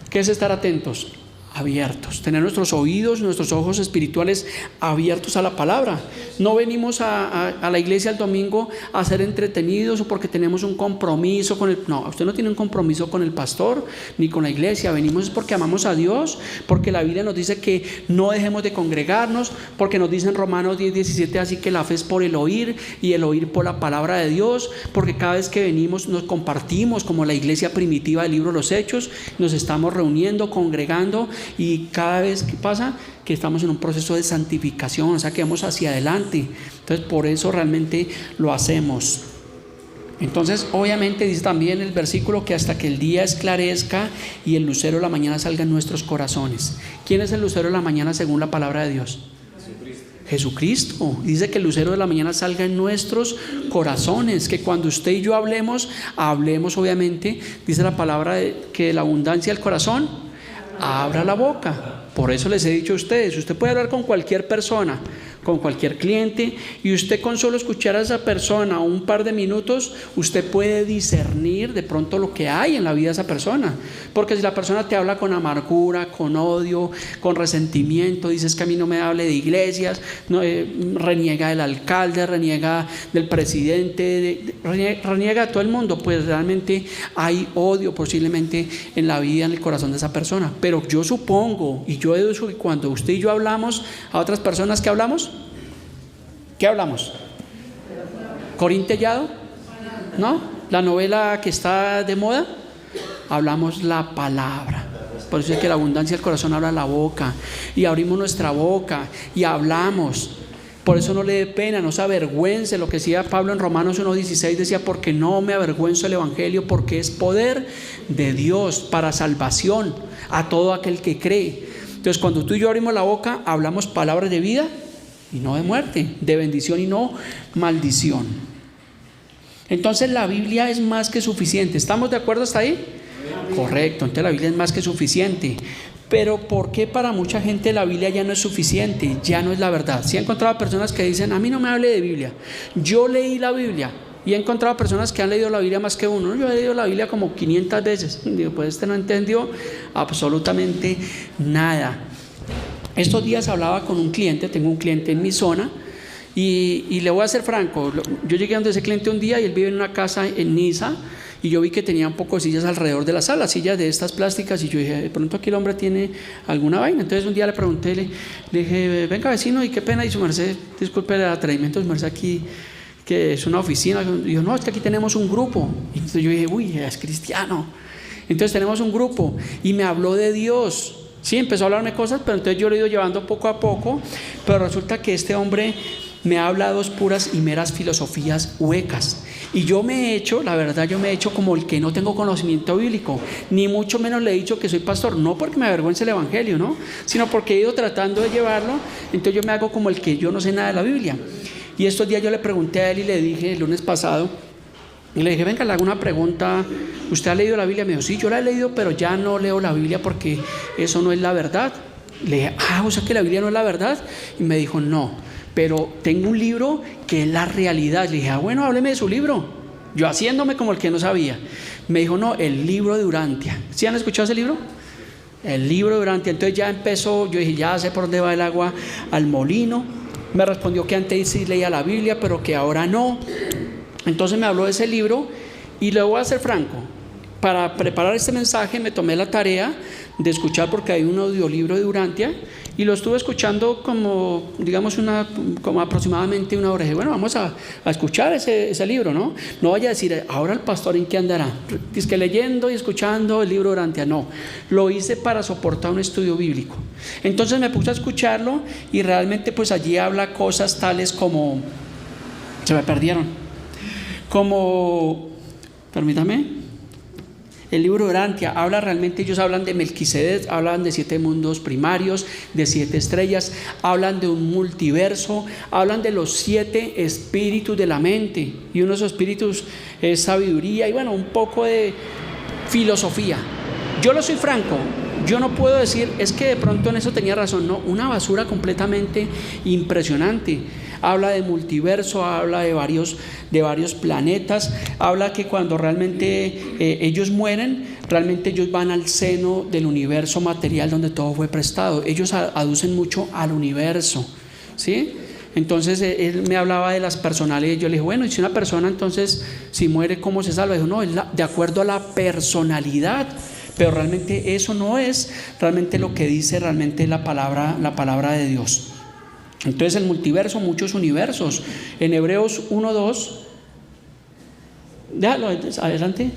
¿Qué es estar atentos? Abiertos, tener nuestros oídos, nuestros ojos espirituales abiertos a la palabra. No venimos a la iglesia el domingo a ser entretenidos o porque tenemos un compromiso con no, usted no tiene un compromiso con el pastor ni con la iglesia. Venimos porque amamos a Dios, porque la Biblia nos dice que no dejemos de congregarnos, porque nos dice en Romanos 10:17 así que la fe es por el oír y el oír por la palabra de Dios, porque cada vez que venimos nos compartimos como la iglesia primitiva del libro de los Hechos, nos estamos reuniendo, congregando. Y cada vez que pasa que estamos en un proceso de santificación, o sea que vamos hacia adelante. Entonces por eso realmente lo hacemos. Entonces obviamente dice también el versículo que hasta que el día esclarezca y el lucero de la mañana salga en nuestros corazones. ¿Quién es el lucero de la mañana según la palabra de Dios? Jesucristo. Dice que el lucero de la mañana salga en nuestros corazones, que cuando usted y yo hablemos obviamente, dice la palabra que de la abundancia del corazón abra la boca. Por eso les he dicho a ustedes, usted puede hablar con cualquier persona, con cualquier cliente, y usted con solo escuchar a esa persona un par de minutos, usted puede discernir de pronto lo que hay en la vida de esa persona. Porque si la persona te habla con amargura, con odio, con resentimiento, dices que a mí no me hable de iglesias, no, reniega del alcalde, reniega del presidente, reniega a todo el mundo, pues realmente hay odio posiblemente en la vida, en el corazón de esa persona. Pero yo supongo, y yo deduzco que cuando usted y yo hablamos a otras personas, ¿qué hablamos? ¿Qué hablamos? ¿Corín Tellado? ¿No? ¿La novela que está de moda? Hablamos la palabra. Por eso es que la abundancia del corazón habla la boca, y abrimos nuestra boca y hablamos. Por eso no le dé pena, no se avergüence. Lo que decía Pablo en Romanos 1:16, decía: porque no me avergüenzo del evangelio, porque es poder de Dios para salvación a todo aquel que cree. Entonces cuando tú y yo abrimos la boca, hablamos palabras de vida y no de muerte, de bendición y no maldición. Entonces la Biblia es más que suficiente. ¿Estamos de acuerdo hasta ahí? Correcto, entonces la Biblia es más que suficiente. Pero ¿por qué para mucha gente la Biblia ya no es suficiente? Ya no es la verdad. Sí he encontrado personas que dicen: a mí no me hable de Biblia, yo leí la Biblia. Y he encontrado personas que han leído la Biblia más que uno. Yo he leído la Biblia como 500 veces. Digo, pues este no entendió absolutamente nada. Estos días hablaba con un cliente, tengo un cliente en mi zona, y le voy a ser franco. Yo llegué donde ese cliente un día y él vive en una casa en Niza, y yo vi que tenía un poco de sillas alrededor de la sala, sillas de estas plásticas, y yo dije: de pronto aquí el hombre tiene alguna vaina. Entonces un día le pregunté, le dije: venga vecino, y qué pena, y su merced, disculpe el atrevimiento de su merced, aquí que es una oficina. Y yo: no, es que aquí tenemos un grupo. Y entonces yo dije: uy, es cristiano. Entonces tenemos un grupo, y me habló de Dios. Sí, empezó a hablarme cosas, pero entonces yo lo he ido llevando poco a poco. Pero resulta que este hombre me ha hablado puras y meras filosofías huecas. Y yo me he hecho, la verdad, yo me he hecho como el que no tengo conocimiento bíblico, ni mucho menos le he dicho que soy pastor, no porque me avergüence el evangelio, ¿no? Sino porque he ido tratando de llevarlo. Entonces yo me hago como el que yo no sé nada de la Biblia. Y estos días yo le pregunté a él y le dije el lunes pasado, Y le dije, venga, le hago una pregunta. ¿Usted ha leído la Biblia? Me dijo, sí, yo la he leído, pero ya no leo la Biblia porque eso no es la verdad. Le dije, o sea que la Biblia no es la verdad. Y me dijo, no, pero tengo un libro que es la realidad. Le dije, bueno, hábleme de su libro. Yo haciéndome como el que no sabía. Me dijo, no, el libro de Urantia. ¿Sí han escuchado ese libro? El libro de Urantia. Entonces ya empezó, yo dije, ya sé por dónde va el agua al molino. Me respondió que antes sí leía la Biblia, pero que ahora no. Entonces me habló de ese libro y le voy a ser franco. Para preparar este mensaje me tomé la tarea de escuchar, porque hay un audiolibro de Urantia, y lo estuve escuchando como, digamos, como aproximadamente una hora. Y dije, bueno, vamos a escuchar ese libro, ¿no? No vaya a decir, ahora el pastor ¿en qué andará? Es que leyendo y escuchando el libro de Urantia. No, lo hice para soportar un estudio bíblico. Entonces me puse a escucharlo y realmente pues allí habla cosas tales como, se me perdieron, como, permítame. El libro de Urantia habla realmente, ellos hablan de Melquisedec, hablan de 7 mundos primarios, de 7 estrellas, hablan de un multiverso, hablan de los 7 espíritus de la mente, y uno de esos espíritus es sabiduría y bueno, un poco de filosofía. Yo lo soy franco, yo no puedo decir, es que de pronto en eso tenía razón, no, una basura completamente impresionante. Habla de multiverso, habla de varios planetas, habla que cuando realmente ellos mueren, realmente ellos van al seno del universo material donde todo fue prestado. Ellos aducen mucho al universo, ¿sí? Entonces él me hablaba de las personalidades. Yo le dije, bueno, y si una persona entonces si muere, ¿cómo se salva? Dijo, no, es de acuerdo a la personalidad. Pero realmente eso no es realmente lo que dice realmente la palabra de Dios. Entonces el multiverso, muchos universos. En Hebreos 1:2, déjalo adelante,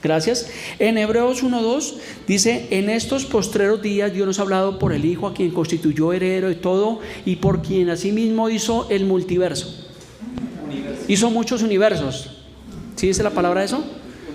gracias. En Hebreos 1:2 dice, en estos postreros días Dios nos ha hablado por el Hijo, a quien constituyó heredero de todo y por quien asimismo hizo el multiverso. Hizo muchos universos. ¿Sí dice la palabra eso?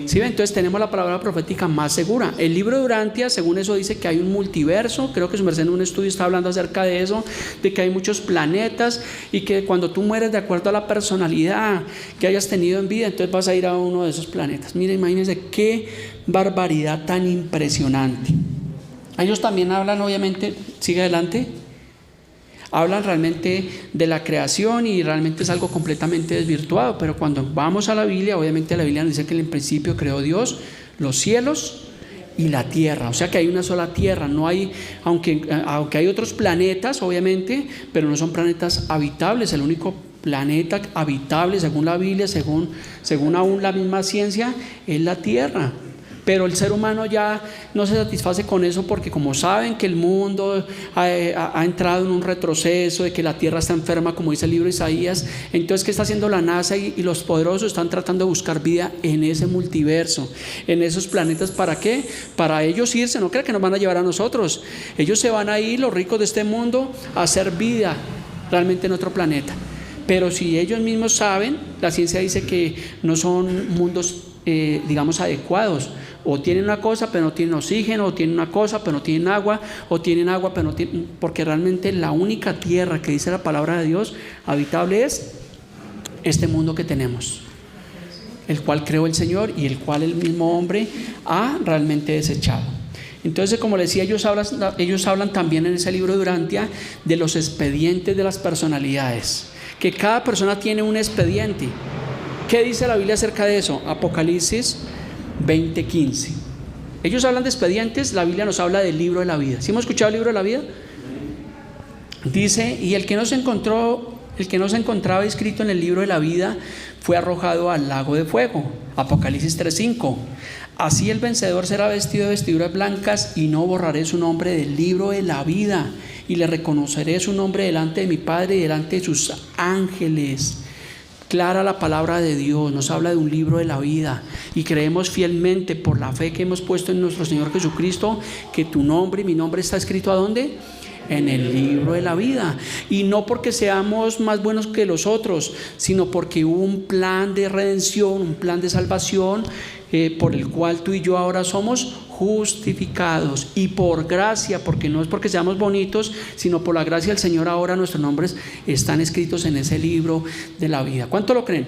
¿Sí? Entonces tenemos la palabra profética más segura. El libro de Urantia, según eso, dice que hay un multiverso. Creo que su merced en un estudio está hablando acerca de eso, de que hay muchos planetas y que cuando tú mueres, de acuerdo a la personalidad que hayas tenido en vida, entonces vas a ir a uno de esos planetas. Mira, imagínense qué barbaridad tan impresionante. Ellos también hablan, obviamente, sigue adelante, hablan realmente de la creación y realmente es algo completamente desvirtuado, pero cuando vamos a la Biblia, obviamente la Biblia nos dice que en el principio creó Dios los cielos y la tierra, o sea que hay una sola tierra, no hay, aunque hay otros planetas obviamente, pero no son planetas habitables. El único planeta habitable según la Biblia, según aún la misma ciencia, es la tierra. Pero el ser humano ya no se satisface con eso, porque como saben que el mundo ha entrado en un retroceso, de que la tierra está enferma, como dice el libro de Isaías, entonces ¿qué está haciendo la NASA y los poderosos? Están tratando de buscar vida en ese multiverso, en esos planetas. ¿Para qué? Para ellos irse. No crean que nos van a llevar a nosotros. Ellos se van a ir, los ricos de este mundo, a hacer vida realmente en otro planeta. Pero si ellos mismos saben, la ciencia dice que no son mundos digamos adecuados, o tienen una cosa pero no tienen oxígeno, o tienen una cosa pero no tienen agua, o tienen agua pero no tienen, porque realmente la única tierra que dice la palabra de Dios habitable es este mundo que tenemos, el cual creó el Señor y el cual el mismo hombre ha realmente desechado. Entonces, como les decía, ellos hablan también en ese libro de Urantia de los expedientes de las personalidades, que cada persona tiene un expediente. ¿Qué dice la Biblia acerca de eso? Apocalipsis 20:15. Ellos hablan de expedientes, la Biblia nos habla del libro de la vida. ¿Sí hemos escuchado el libro de la vida? Dice, y el que no se encontraba escrito en el libro de la vida fue arrojado al lago de fuego. Apocalipsis 3:5. Así el vencedor será vestido de vestiduras blancas y no borraré su nombre del libro de la vida y le reconoceré su nombre delante de mi Padre y delante de sus ángeles. Clara la palabra de Dios, nos habla de un libro de la vida y creemos fielmente por la fe que hemos puesto en nuestro Señor Jesucristo que tu nombre y mi nombre está escrito ¿a dónde? En el libro de la vida. Y no porque seamos más buenos que los otros, sino porque hubo un plan de redención, un plan de salvación por el cual tú y yo ahora somos justificados, y por gracia, porque no es porque seamos bonitos, sino por la gracia del Señor ahora nuestros nombres están escritos en ese libro de la vida. ¿Cuánto lo creen?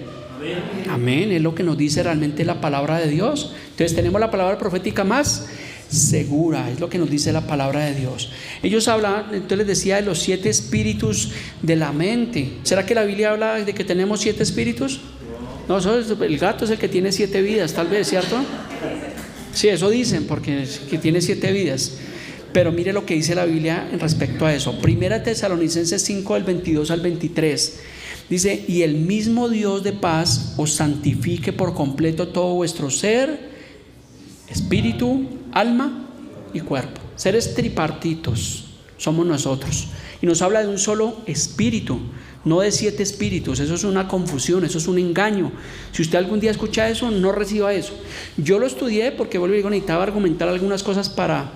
Amén, es lo que nos dice realmente la palabra de Dios. Entonces tenemos la palabra profética más segura, es lo que nos dice la palabra de Dios. Ellos hablan, entonces les decía, de los 7 espíritus de la mente. ¿Será que la Biblia habla de que tenemos 7 espíritus? No, el gato es el que tiene 7 vidas, tal vez, ¿cierto? Sí, eso dicen, porque que tiene 7 vidas. Pero mire lo que dice la Biblia en respecto a eso. Primera Tesalonicenses 5, del 22 al 23. Dice: y el mismo Dios de paz os santifique por completo todo vuestro ser, espíritu, alma y cuerpo. Seres tripartitos somos nosotros. Y nos habla de un solo espíritu, no de 7 espíritus. Eso es una confusión, eso es un engaño. Si usted algún día escucha eso, no reciba eso. Yo lo estudié porque, vuelvo y digo, necesitaba argumentar algunas cosas para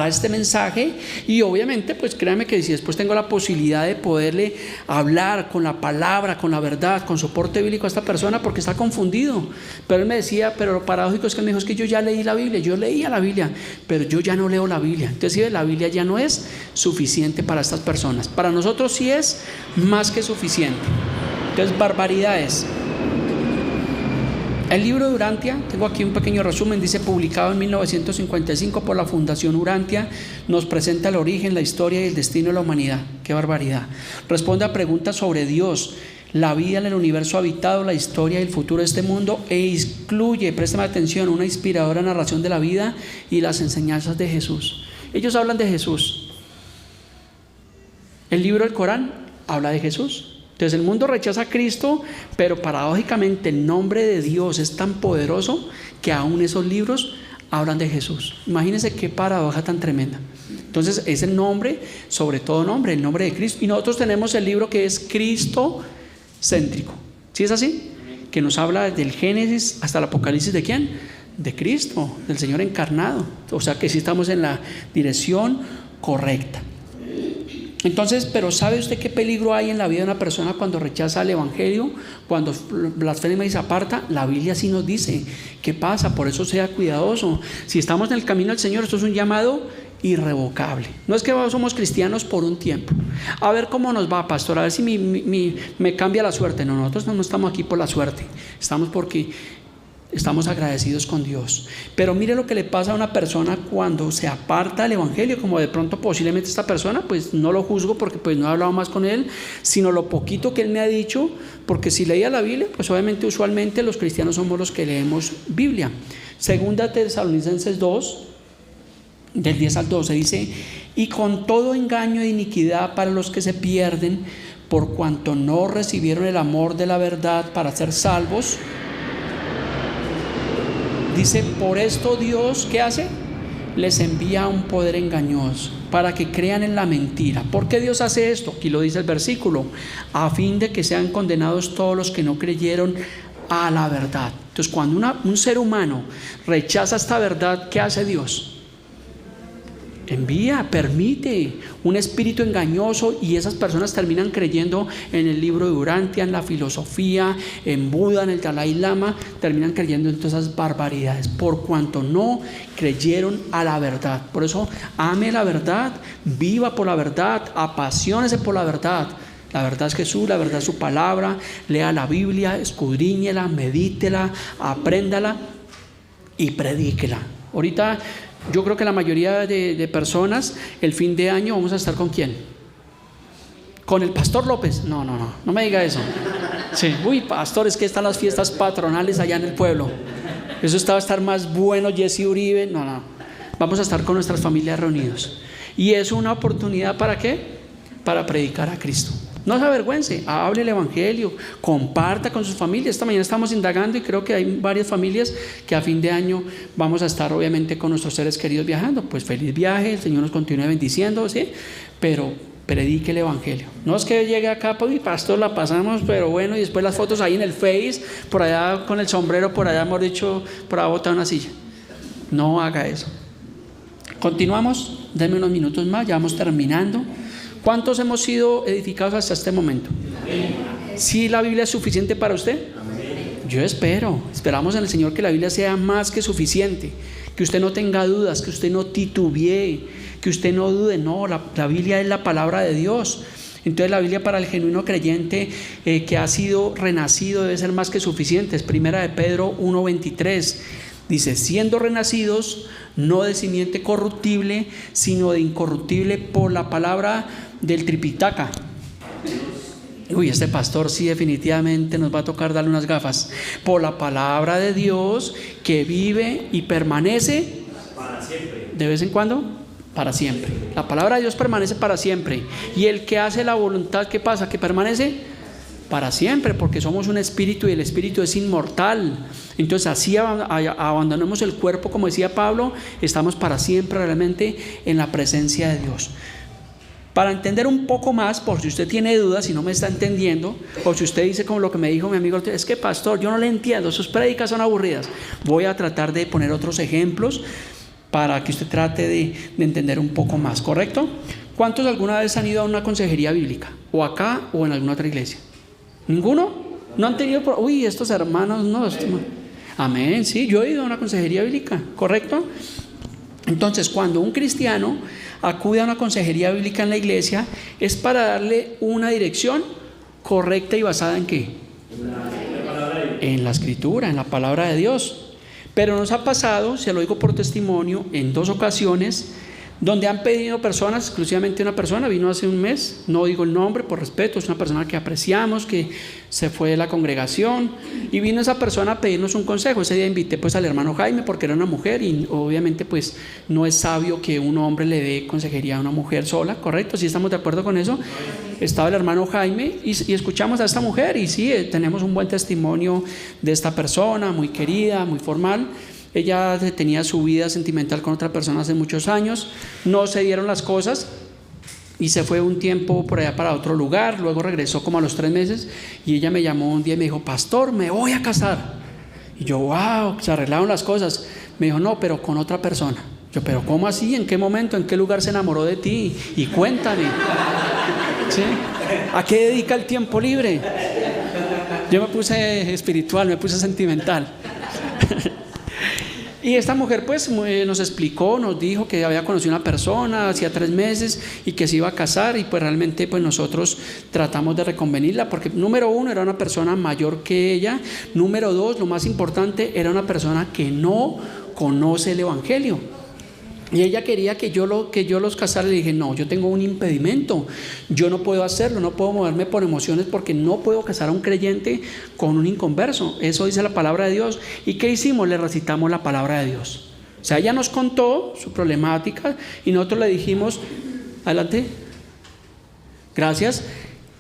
este mensaje, y obviamente pues créame que si después tengo la posibilidad de poderle hablar con la palabra, con la verdad, con soporte bíblico a esta persona, porque está confundido. Pero él me decía, pero lo paradójico es que él me dijo: es que yo ya leí la Biblia, yo leía la Biblia, pero yo ya no leo la Biblia. Entonces, ¿sí? La Biblia ya no es suficiente para estas personas. Para nosotros sí es más que suficiente. Entonces, barbaridades. El libro de Urantia, tengo aquí un pequeño resumen, dice: publicado en 1955 por la Fundación Urantia, nos presenta el origen, la historia y el destino de la humanidad. ¡Qué barbaridad! Responde a preguntas sobre Dios, la vida en el universo habitado, la historia y el futuro de este mundo, e incluye, préstame atención, una inspiradora narración de la vida y las enseñanzas de Jesús. Ellos hablan de Jesús. El libro del Corán habla de Jesús. Entonces el mundo rechaza a Cristo, pero paradójicamente el nombre de Dios es tan poderoso que aún esos libros hablan de Jesús. Imagínense qué paradoja tan tremenda. Entonces es el nombre, sobre todo nombre, el nombre de Cristo. Y nosotros tenemos el libro que es Cristo céntrico. ¿Sí es así? Que nos habla desde el Génesis hasta el Apocalipsis. ¿De quién? De Cristo, del Señor encarnado. O sea que sí estamos en la dirección correcta. Entonces, pero ¿sabe usted qué peligro hay en la vida de una persona cuando rechaza el Evangelio, cuando blasfema y se aparta? La Biblia sí nos dice qué pasa. Por eso sea cuidadoso. Si estamos en el camino del Señor, esto es un llamado irrevocable. No es que somos cristianos por un tiempo, a ver cómo nos va, pastor, a ver si me cambia la suerte. No, nosotros no estamos aquí por la suerte, estamos porque estamos agradecidos con Dios. Pero mire lo que le pasa a una persona cuando se aparta del Evangelio, como de pronto posiblemente esta persona, pues no lo juzgo porque pues no he hablado más con él, sino lo poquito que él me ha dicho, porque si leía la Biblia, pues obviamente usualmente los cristianos somos los que leemos Biblia. Segunda Tesalonicenses 2, del 10 al 12 dice: y con todo engaño e iniquidad para los que se pierden, por cuanto no recibieron el amor de la verdad para ser salvos. Dice: por esto Dios, ¿qué hace? Les envía un poder engañoso para que crean en la mentira. ¿Por qué Dios hace esto? Aquí lo dice el versículo: a fin de que sean condenados todos los que no creyeron a la verdad. Entonces, cuando un ser humano rechaza esta verdad, ¿qué hace Dios? Envía, permite un espíritu engañoso, y esas personas terminan creyendo en el libro de Urantia, en la filosofía, en Buda, en el Dalai Lama, terminan creyendo en todas esas barbaridades por cuanto no creyeron a la verdad. Por eso ame la verdad, viva por la verdad, apasionese por la verdad. La verdad es Jesús, la verdad es su palabra. Lea la Biblia, escudriñela, medítela, apréndala y predíquela. Ahorita yo creo que la mayoría de personas, el fin de año vamos a estar ¿con quién? ¿Con el pastor López? No me diga eso. Sí. Uy, pastor, es que están las fiestas patronales allá en el pueblo. Eso va a estar más bueno, Jesse Uribe. No. Vamos a estar con nuestras familias reunidos. Y es una oportunidad, ¿para qué? Para predicar a Cristo. No se avergüence, hable el Evangelio, comparta con sus familias. Esta mañana estamos indagando y creo que hay varias familias que a fin de año vamos a estar obviamente con nuestros seres queridos viajando. Pues feliz viaje, el Señor nos continúe bendiciendo, ¿sí? Pero predique el Evangelio. No es que llegue acá, pues mi pastor, la pasamos, pero bueno, y después las fotos ahí en el Face, por allá con el sombrero, por allá hemos dicho, por allá botar una silla. No haga eso. Continuamos, denme unos minutos más, ya vamos terminando. ¿Cuántos hemos sido edificados hasta este momento? ¿Sí la Biblia es suficiente para usted? Yo esperamos en el Señor que la Biblia sea más que suficiente, que usted no tenga dudas, que usted no titubee, que usted no dude. No, la Biblia es la palabra de Dios. Entonces la Biblia para el genuino creyente que ha sido renacido debe ser más que suficiente. Es Primera de Pedro 1:23. Dice, siendo renacidos, no de simiente corruptible, sino de incorruptible por la palabra del Tripitaka. Uy, este pastor sí definitivamente nos va a tocar darle unas gafas. Por la palabra de Dios que vive y permanece para siempre. ¿De vez en cuando? Para siempre. La palabra de Dios permanece para siempre. Y el que hace la voluntad, ¿qué pasa? Que permanece para siempre, porque somos un espíritu y el espíritu es inmortal. Entonces así abandonamos el cuerpo, como decía Pablo, estamos para siempre realmente en la presencia de Dios. Para entender un poco más, por si usted tiene dudas, si no me está entendiendo, o si usted dice como lo que me dijo mi amigo, es que pastor, yo no le entiendo, sus prédicas son aburridas, voy a tratar de poner otros ejemplos para que usted trate de entender un poco más, ¿correcto? ¿Cuántos alguna vez han ido a una consejería bíblica? ¿O acá o en alguna otra iglesia? ¿Ninguno? ¿No han tenido? Uy, estos hermanos no. Amén, sí, yo he ido a una consejería bíblica, ¿correcto? Entonces, cuando un cristiano acude a una consejería bíblica en la iglesia, es para darle una dirección correcta y basada ¿en qué? En la Escritura, en la palabra de Dios. Pero nos ha pasado, se lo digo por testimonio, en 2 ocasiones, donde han pedido personas, exclusivamente una persona vino hace un mes, no digo el nombre por respeto, es una persona que apreciamos, que se fue de la congregación, y vino esa persona a pedirnos un consejo. Ese día invité pues al hermano Jaime porque era una mujer, y obviamente pues no es sabio que un hombre le dé consejería a una mujer sola, ¿correcto? ¿Sí estamos de acuerdo con eso? Estaba el hermano Jaime y escuchamos a esta mujer, y sí, tenemos un buen testimonio de esta persona, muy querida, muy formal. Ella tenía su vida sentimental con otra persona hace muchos años, no se dieron las cosas y se fue un tiempo por allá para otro lugar. Luego regresó como a los 3 meses y ella me llamó un día y me dijo, pastor, me voy a casar. Y yo, wow, se arreglaron las cosas. Me dijo, no, pero con otra persona. Yo, pero ¿cómo así? ¿En qué momento? ¿En qué lugar se enamoró de ti? Y cuéntame, ¿sí? ¿A qué dedica el tiempo libre? Yo me puse espiritual, me puse sentimental. Y esta mujer pues nos explicó, nos dijo que había conocido una persona hacía 3 meses y que se iba a casar, y pues realmente pues nosotros tratamos de reconvenirla, porque número 1 era una persona mayor que ella, número 2, lo más importante, era una persona que no conoce el evangelio. Y ella quería que yo los casara. Le dije, no, yo tengo un impedimento, yo no puedo hacerlo, no puedo moverme por emociones, porque no puedo casar a un creyente con un inconverso. Eso dice la palabra de Dios. ¿Y qué hicimos? Le recitamos la palabra de Dios. O sea, ella nos contó su problemática y nosotros le dijimos, adelante, gracias.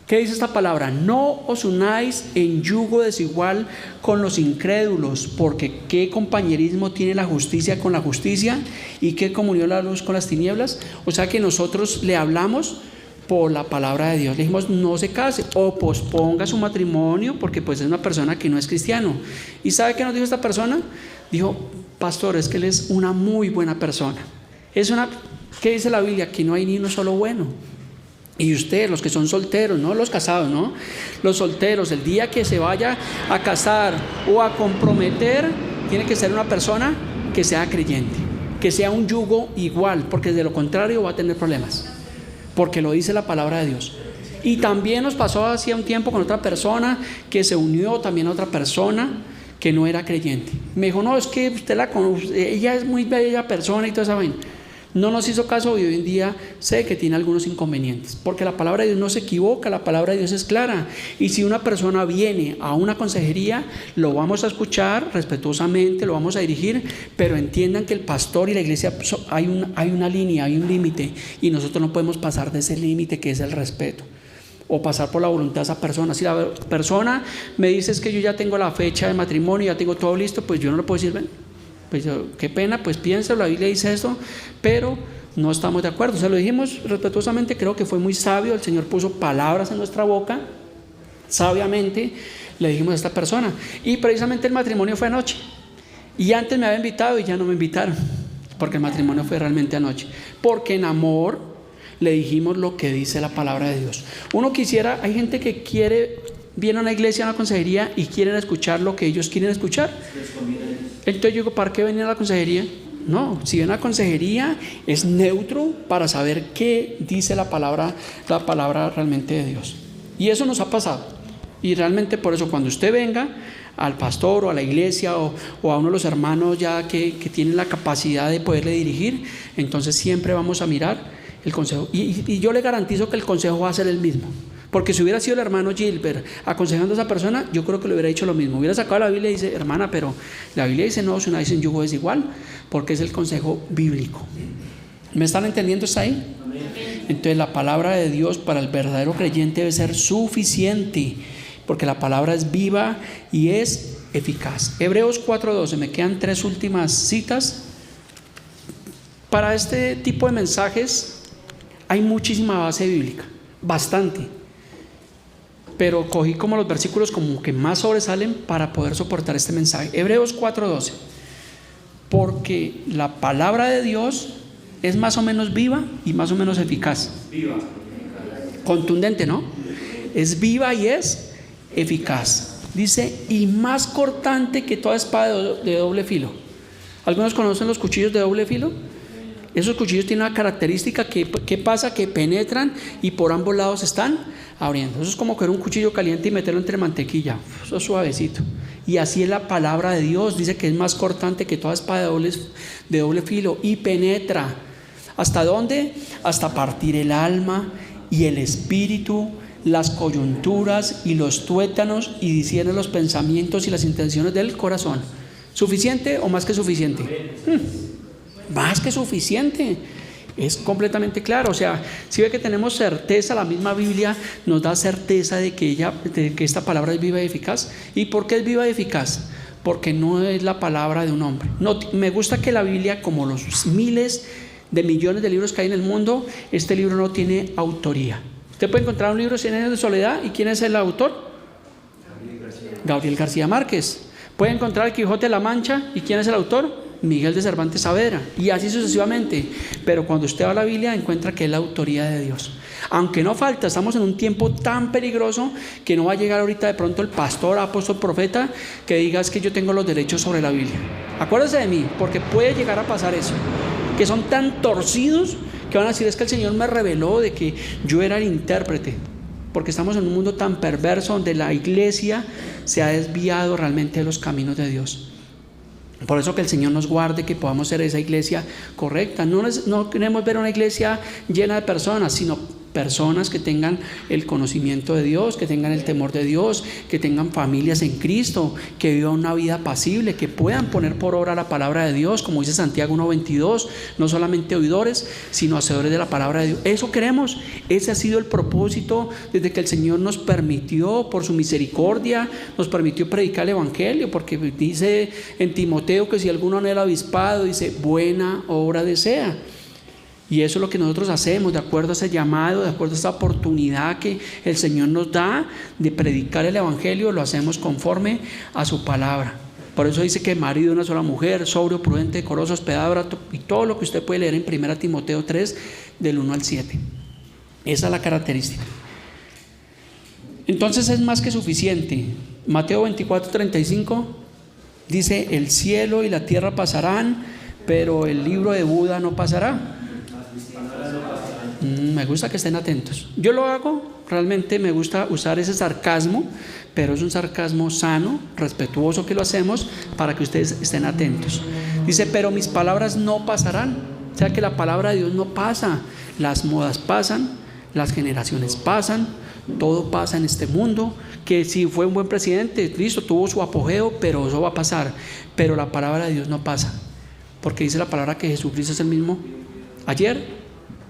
¿Qué dice esta palabra? No os unáis en yugo desigual con los incrédulos, porque ¿qué compañerismo tiene la justicia con la justicia? ¿Y qué comunión la luz con las tinieblas? O sea que nosotros le hablamos por la palabra de Dios. Le dijimos, no se case o posponga su matrimonio, porque pues es una persona que no es cristiano. ¿Y sabe qué nos dijo esta persona? Dijo, pastor, es que él es una muy buena persona. ¿Qué dice la Biblia? Que no hay ni uno solo bueno. Y ustedes, los que son solteros, no los casados, no, los solteros, el día que se vaya a casar o a comprometer, tiene que ser una persona que sea creyente, que sea un yugo igual, porque de lo contrario va a tener problemas, porque lo dice la palabra de Dios. Y también nos pasó hacía un tiempo con otra persona que se unió también a otra persona que no era creyente. Me dijo, no, es que usted la conoce, ella es muy bella persona y toda esa vaina. No nos hizo caso y hoy en día sé que tiene algunos inconvenientes, porque la palabra de Dios no se equivoca, la palabra de Dios es clara. Y si una persona viene a una consejería, lo vamos a escuchar respetuosamente, lo vamos a dirigir, pero entiendan que el pastor y la iglesia hay una línea, hay un límite, y nosotros no podemos pasar de ese límite que es el respeto, o pasar por la voluntad de esa persona. Si la persona me dice es que yo ya tengo la fecha de matrimonio, ya tengo todo listo, pues yo no le puedo decir, ven, pues qué pena, pues piénselo, la Biblia dice esto, pero no estamos de acuerdo. O sea, lo dijimos respetuosamente, creo que fue muy sabio, el Señor puso palabras en nuestra boca, sabiamente le dijimos a esta persona. Y precisamente el matrimonio fue anoche, y antes me había invitado y ya no me invitaron, porque el matrimonio fue realmente anoche, porque en amor le dijimos lo que dice la palabra de Dios. Hay gente que viene a una iglesia, a una consejería y quieren escuchar lo que ellos quieren escuchar. Entonces yo digo, ¿para qué venir a la consejería? No, si viene a consejería es neutro para saber qué dice la palabra realmente de Dios. Y eso nos ha pasado. Y realmente por eso cuando usted venga al pastor o a la iglesia o a uno de los hermanos ya que tienen la capacidad de poderle dirigir, entonces siempre vamos a mirar el consejo. Y yo le garantizo que el consejo va a ser el mismo. Porque si hubiera sido el hermano Gilbert aconsejando a esa persona, yo creo que le hubiera dicho lo mismo. Hubiera sacado la Biblia y dice, hermana, pero la Biblia dice no, si una dice en yugo es igual, porque es el consejo bíblico. ¿Me están entendiendo hasta ahí? Entonces la palabra de Dios para el verdadero creyente debe ser suficiente, porque la palabra es viva y es eficaz. Hebreos 4:12, me quedan 3 últimas citas. Para este tipo de mensajes hay muchísima base bíblica, bastante. Pero cogí como los versículos como que más sobresalen para poder soportar este mensaje. Hebreos 4:12, porque la palabra de Dios es más o menos viva y más o menos eficaz. Viva. Contundente, ¿no? Es viva y es eficaz. Dice, y más cortante que toda espada de doble filo. ¿Algunos conocen los cuchillos de doble filo? Esos cuchillos tienen una característica que, ¿qué pasa? Que penetran y por ambos lados están abriendo. Eso es como coger un cuchillo caliente y meterlo entre mantequilla. Eso es suavecito. Y así es la palabra de Dios. Dice que es más cortante que toda espada de doble filo y penetra. ¿Hasta dónde? Hasta partir el alma y el espíritu, las coyunturas y los tuétanos, y discierne los pensamientos y las intenciones del corazón. ¿Suficiente o más que suficiente? Más que suficiente. Es completamente claro. O sea, si ve que tenemos certeza, la misma Biblia nos da certeza de que esta palabra es viva y eficaz. ¿Y por qué es viva y eficaz? Porque no es la palabra de un hombre. No, me gusta que la Biblia, como los miles de millones de libros que hay en el mundo, este libro no tiene autoría. Usted puede encontrar un libro 100 años de soledad, ¿y quién es el autor? Gabriel García Márquez. Puede encontrar el Quijote de la Mancha, ¿y quién es el autor? Miguel de Cervantes Saavedra, y así sucesivamente. Pero cuando usted va a la Biblia encuentra que es la autoría de Dios. Aunque no falta, estamos en un tiempo tan peligroso que no va a llegar ahorita de pronto el pastor, apóstol, profeta que diga es que yo tengo los derechos sobre la Biblia. Acuérdese de mí, porque puede llegar a pasar eso, que son tan torcidos que van a decir es que el Señor me reveló de que yo era el intérprete, porque estamos en un mundo tan perverso donde la iglesia se ha desviado realmente de los caminos de Dios. Por eso que el Señor nos guarde, que podamos ser esa iglesia correcta. No queremos ver una iglesia llena de personas, sino personas que tengan el conocimiento de Dios, que tengan el temor de Dios, que tengan familias en Cristo, que vivan una vida apacible, que puedan poner por obra la palabra de Dios, como dice Santiago 1:22, no solamente oidores, sino hacedores de la palabra de Dios. Eso queremos. Ese ha sido el propósito desde que el Señor nos permitió, por su misericordia, nos permitió predicar el evangelio, porque dice en Timoteo que si alguno anhela obispado, dice buena obra desea. Y eso es lo que nosotros hacemos, de acuerdo a ese llamado, de acuerdo a esa oportunidad que el Señor nos da de predicar el evangelio, lo hacemos conforme a su palabra. Por eso dice que marido de una sola mujer, sobrio, prudente, decoroso, hospedado, y todo lo que usted puede leer en 1 Timoteo 3, del 1 al 7. Esa es la característica. Entonces es más que suficiente. Mateo 24:35 dice: el cielo y la tierra pasarán, pero el libro de Buda no pasará. Me gusta que estén atentos. Yo lo hago, realmente me gusta usar ese sarcasmo, pero es un sarcasmo sano, respetuoso, que lo hacemos para que ustedes estén atentos. Dice, pero mis palabras no pasarán. O sea que la palabra de Dios no pasa. Las modas pasan, las generaciones pasan, todo pasa en este mundo. Que si fue un buen presidente, listo, tuvo su apogeo, pero eso va a pasar. Pero la palabra de Dios no pasa, porque dice la palabra que Jesucristo es el mismo ayer,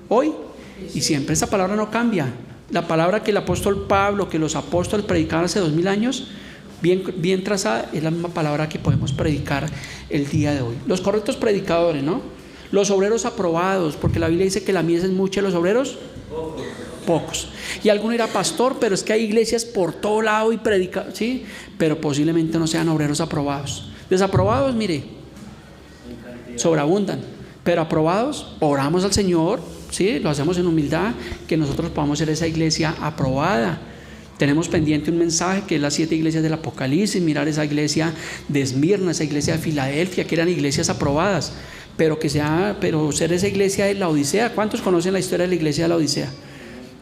hoy y siempre. Esa palabra no cambia. La palabra que el apóstol Pablo, que los apóstoles predicaban hace 2000 años, bien trazada, es la misma palabra que podemos predicar el día de hoy. Los correctos predicadores, ¿no? Los obreros aprobados, porque la Biblia dice que la mies es mucha y los obreros pocos. Y alguno dirá, pastor, pero es que hay iglesias por todo lado y predican, sí, pero posiblemente no sean obreros aprobados. Desaprobados, mire, sobreabundan, pero aprobados, oramos al Señor, sí, lo hacemos en humildad, que nosotros podamos ser esa iglesia aprobada. Tenemos pendiente un mensaje que es las 7 iglesias del Apocalipsis, mirar esa iglesia de Esmirna, esa iglesia de Filadelfia, que eran iglesias aprobadas. pero ser esa iglesia de la Odisea. ¿Cuántos conocen la historia de la iglesia de la Odisea?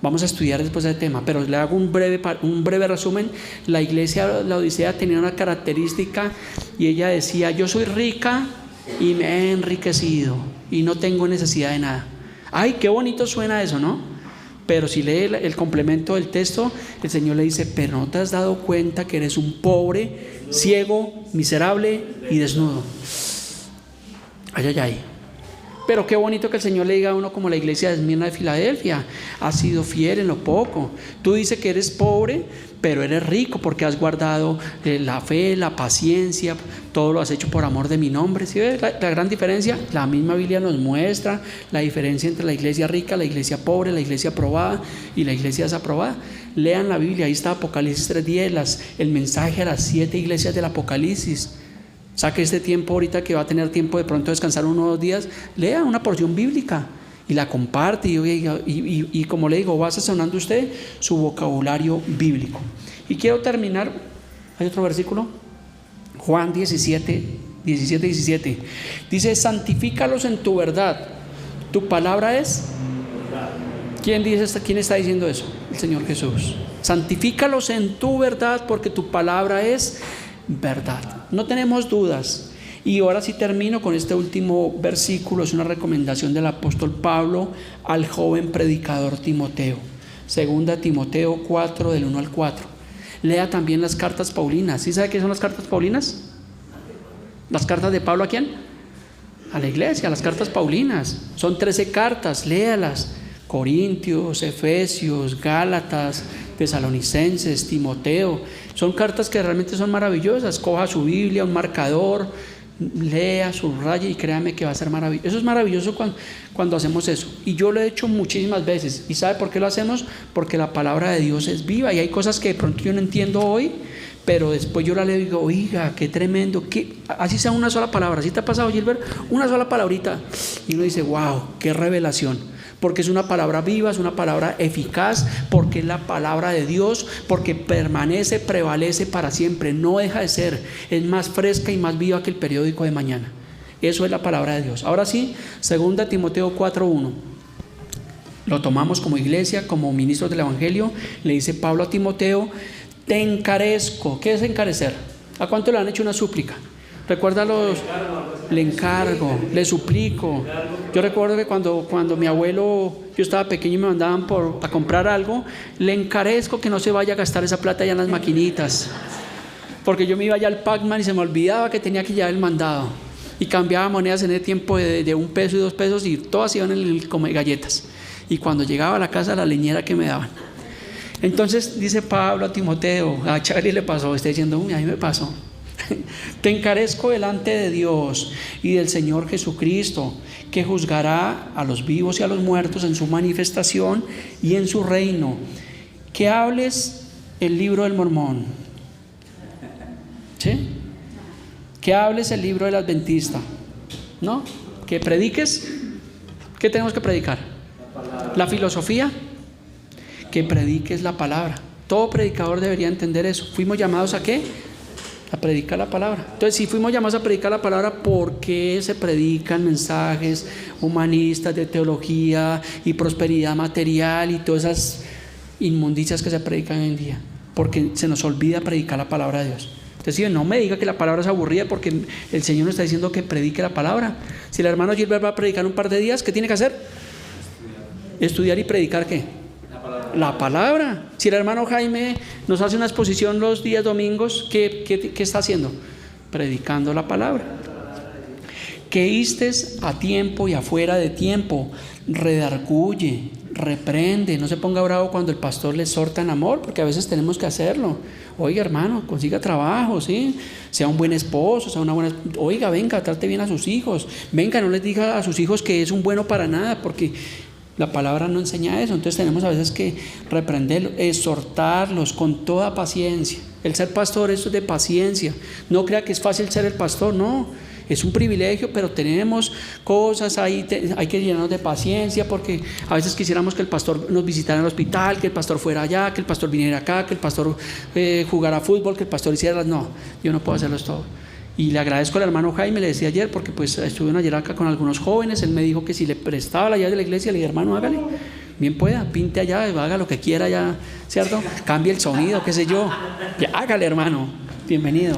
Vamos a estudiar después del tema, pero le hago un breve resumen. La iglesia de la Odisea tenía una característica y ella decía: yo soy rica y me he enriquecido y no tengo necesidad de nada. Ay, qué bonito suena eso, ¿no? Pero si lee el complemento del texto, el Señor le dice: pero no te has dado cuenta que eres un pobre, ciego, miserable y desnudo. Ay, ay, ay. Pero qué bonito que el Señor le diga a uno, como la iglesia de Esmirna de Filadelfia: has sido fiel en lo poco. Tú dices que eres pobre, pero eres rico porque has guardado la fe, la paciencia, todo lo has hecho por amor de mi nombre. ¿Sí ves la gran diferencia? La misma Biblia nos muestra la diferencia entre la iglesia rica, la iglesia pobre, la iglesia aprobada y la iglesia desaprobada. Lean la Biblia, ahí está Apocalipsis 3:10, el mensaje a las 7 iglesias del Apocalipsis. Saque este tiempo ahorita que va a tener tiempo de pronto descansar 1 o 2 días, lea una porción bíblica y la comparte y como le digo, va sazonando usted su vocabulario bíblico. Y quiero terminar, hay otro versículo, Juan 17, 17. Dice: santifícalos en tu verdad, tu palabra es... ¿Quién está diciendo eso? El Señor Jesús. Santifícalos en tu verdad, porque tu palabra es verdad. No tenemos dudas. Y ahora sí termino con este último versículo. Es una recomendación del apóstol Pablo al joven predicador Timoteo. 2 Timoteo 4, del 1 al 4. Lea también las cartas paulinas. ¿Sí sabe qué son las cartas paulinas? ¿Las cartas de Pablo a quién? A la iglesia, las cartas paulinas. Son 13 cartas, léalas. Corintios, Efesios, Gálatas, Tesalonicenses, Timoteo. Son cartas que realmente son maravillosas. Coja su Biblia, un marcador, lea, subraye y créame que va a ser maravilloso. Eso es maravilloso cuando hacemos eso. Y yo lo he hecho muchísimas veces. ¿Y sabe por qué lo hacemos? Porque la palabra de Dios es viva y hay cosas que de pronto yo no entiendo hoy, pero después yo la leo y digo: oiga, qué tremendo, así sea una sola palabra. ¿Sí te ha pasado, Gilbert? Una sola palabrita y uno dice: wow, qué revelación. Porque es una palabra viva, es una palabra eficaz, porque es la palabra de Dios, porque permanece, prevalece para siempre, no deja de ser, es más fresca y más viva que el periódico de mañana. Eso es la palabra de Dios. Ahora sí, 2 Timoteo 4:1. Lo tomamos como iglesia, como ministros del Evangelio. Le dice Pablo a Timoteo: te encarezco. ¿Qué es encarecer? ¿A cuánto le han hecho una súplica? Recuerda le encargo, le suplico. Yo recuerdo que cuando mi abuelo, yo estaba pequeño y me mandaban a comprar algo, le encarezco que no se vaya a gastar esa plata allá en las maquinitas, porque yo me iba allá al Pac-Man y se me olvidaba que tenía que llevar el mandado y cambiaba monedas en ese tiempo de 1 peso y 2 pesos y todas iban en el comer galletas, y cuando llegaba a la casa la leñera que me daban. Entonces dice Pablo a Timoteo, a Charlie le pasó, está diciendo: a mí me pasó. Te encarezco delante de Dios y del Señor Jesucristo, que juzgará a los vivos y a los muertos en su manifestación y en su reino, que hables el libro del Mormón, ¿sí? Que hables el libro del Adventista, ¿no? Que prediques. ¿Qué tenemos que predicar? La filosofía. Que prediques la palabra. Todo predicador debería entender eso. ¿Fuimos llamados a qué? A predicar la palabra. Entonces, si fuimos llamados a predicar la palabra, ¿por qué se predican mensajes humanistas de teología y prosperidad material y todas esas inmundicias que se predican hoy en día? Porque se nos olvida predicar la palabra de Dios. Entonces, no me diga que la palabra es aburrida, porque el Señor nos está diciendo que predique la palabra. Si el hermano Gilbert va a predicar un par de días, ¿qué tiene que hacer? Estudiar y predicar ¿qué? La palabra. Si el hermano Jaime nos hace una exposición los días domingos, ¿qué está haciendo? Predicando la palabra. Que istes a tiempo y afuera de tiempo, redarguye, reprende, no se ponga bravo cuando el pastor le exhorta en amor, porque a veces tenemos que hacerlo. Oiga, hermano, consiga trabajo, ¿sí? Sea un buen esposo, sea una buena... Oiga, venga, trate bien a sus hijos. Venga, no les diga a sus hijos que es un bueno para nada, porque la palabra no enseña eso. Entonces tenemos a veces que reprenderlos, exhortarlos con toda paciencia. El ser pastor, eso es de paciencia. No crea que es fácil ser el pastor, no. Es un privilegio, pero tenemos cosas ahí, hay que llenarnos de paciencia, porque a veces quisiéramos que el pastor nos visitara en el hospital, que el pastor fuera allá, que el pastor viniera acá, que el pastor jugara fútbol, que el pastor hiciera... No, yo no puedo hacerlo todo. Y le agradezco al hermano Jaime, le decía ayer, porque pues estuvieron ayer acá con algunos jóvenes. Él me dijo que si le prestaba la llave de la iglesia, le dije, hermano, hágale, bien pueda, pinte allá, haga lo que quiera allá, ¿cierto? Cambie el sonido, qué sé yo, ya, hágale, hermano, bienvenido.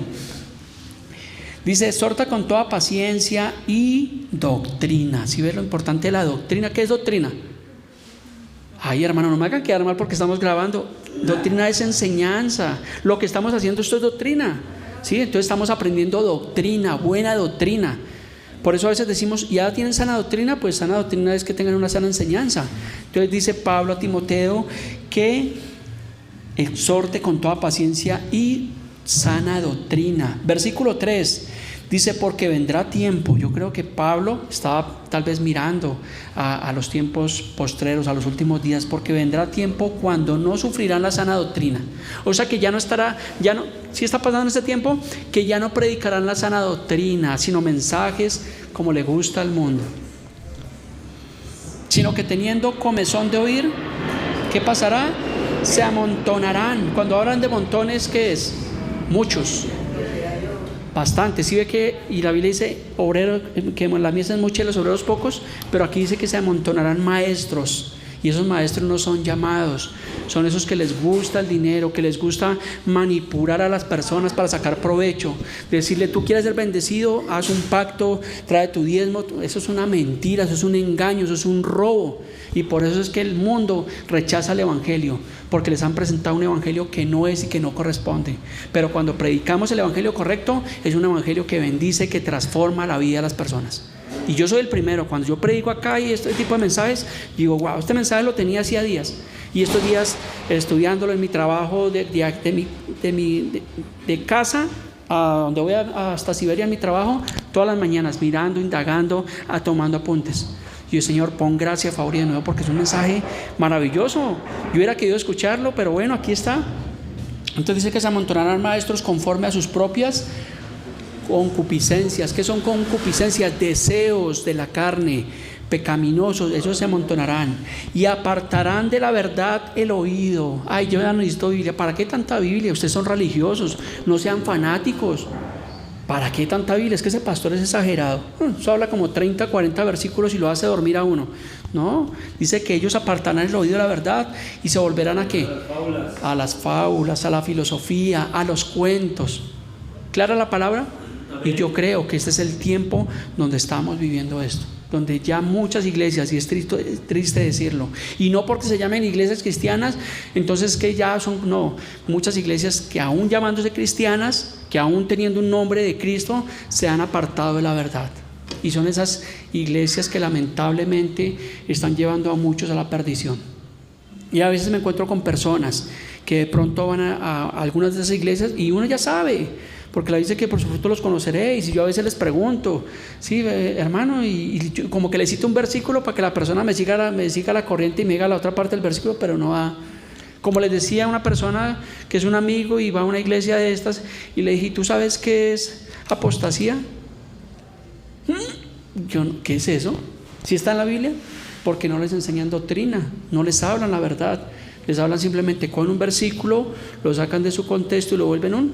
Dice, exhorta con toda paciencia y doctrina. ¿Sí ves lo importante de la doctrina? ¿Qué es doctrina? Ay, hermano, no me hagan quedar mal porque estamos grabando. Doctrina es enseñanza. Lo que estamos haciendo, esto es doctrina. ¿Sí? Entonces estamos aprendiendo doctrina, buena doctrina. Por eso a veces decimos, ¿ya tienen sana doctrina? Pues sana doctrina es que tengan una sana enseñanza. Entonces dice Pablo a Timoteo que exhorte con toda paciencia y sana doctrina. Versículo 3 dice, porque vendrá tiempo. Yo creo que Pablo estaba tal vez mirando a los tiempos postreros, a los últimos días, porque vendrá tiempo cuando no sufrirán la sana doctrina. O sea que ya no estará, ya no, si está pasando en este tiempo, que ya no predicarán la sana doctrina, sino mensajes como le gusta al mundo, sino que teniendo comezón de oír, ¿qué pasará? Se amontonarán. Cuando hablan de montones, ¿qué es? Muchos, bastante. Si ve que, y la Biblia dice obrero, que la mies es mucha y los obreros pocos, pero aquí dice que se amontonarán maestros, y esos maestros no son llamados, son esos que les gusta el dinero, que les gusta manipular a las personas para sacar provecho, decirle, tú quieres ser bendecido, haz un pacto, trae tu diezmo. Eso es una mentira, eso es un engaño, eso es un robo. Y por eso es que el mundo rechaza el evangelio, porque les han presentado un evangelio que no es y que no corresponde. Pero cuando predicamos el evangelio correcto, es un evangelio que bendice, que transforma la vida de las personas. Y yo soy el primero, cuando yo predico acá y este tipo de mensajes, digo, wow, este mensaje lo tenía hacía días. Y estos días, estudiándolo en mi trabajo de casa a donde voy hasta Siberia en mi trabajo, todas las mañanas mirando, indagando, tomando apuntes. Y el Señor, pon gracia, favor y de nuevo, porque es un mensaje maravilloso. Yo hubiera querido escucharlo, pero bueno, aquí está. Entonces dice que se amontonarán maestros conforme a sus propias concupiscencias. ¿Qué son concupiscencias? Deseos de la carne, pecaminosos. Esos se amontonarán y apartarán de la verdad el oído. Ay, yo ya no necesito Biblia. ¿Para qué tanta Biblia? Ustedes son religiosos, no sean fanáticos. ¿Para qué tanta Biblia? Es que ese pastor es exagerado. Eso habla como 30, 40 versículos y lo hace dormir a uno. No, dice que ellos apartarán el oído de la verdad y se volverán ¿a qué? A las fábulas, a la filosofía, a los cuentos. ¿Clara la palabra? Y yo creo que este es el tiempo donde estamos viviendo esto, donde ya muchas iglesias, y es triste decirlo, y no porque se llamen iglesias cristianas, entonces que ya son, no, muchas iglesias que aún llamándose cristianas, que aún teniendo un nombre de Cristo, se han apartado de la verdad. Y son esas iglesias que lamentablemente están llevando a muchos a la perdición. Y a veces me encuentro con personas que de pronto van a algunas de esas iglesias y uno ya sabe, porque la dice que por su fruto los conoceréis. Y yo a veces les pregunto, sí, hermano, y yo como que le cito un versículo para que la persona me siga la corriente y me diga la otra parte del versículo, pero no va. Como les decía a una persona que es un amigo y va a una iglesia de estas, y le dije, ¿tú sabes qué es apostasía? ¿Qué es eso? ¿Sí está en la Biblia? Porque no les enseñan doctrina, no les hablan la verdad, les hablan simplemente con un versículo, lo sacan de su contexto y lo vuelven un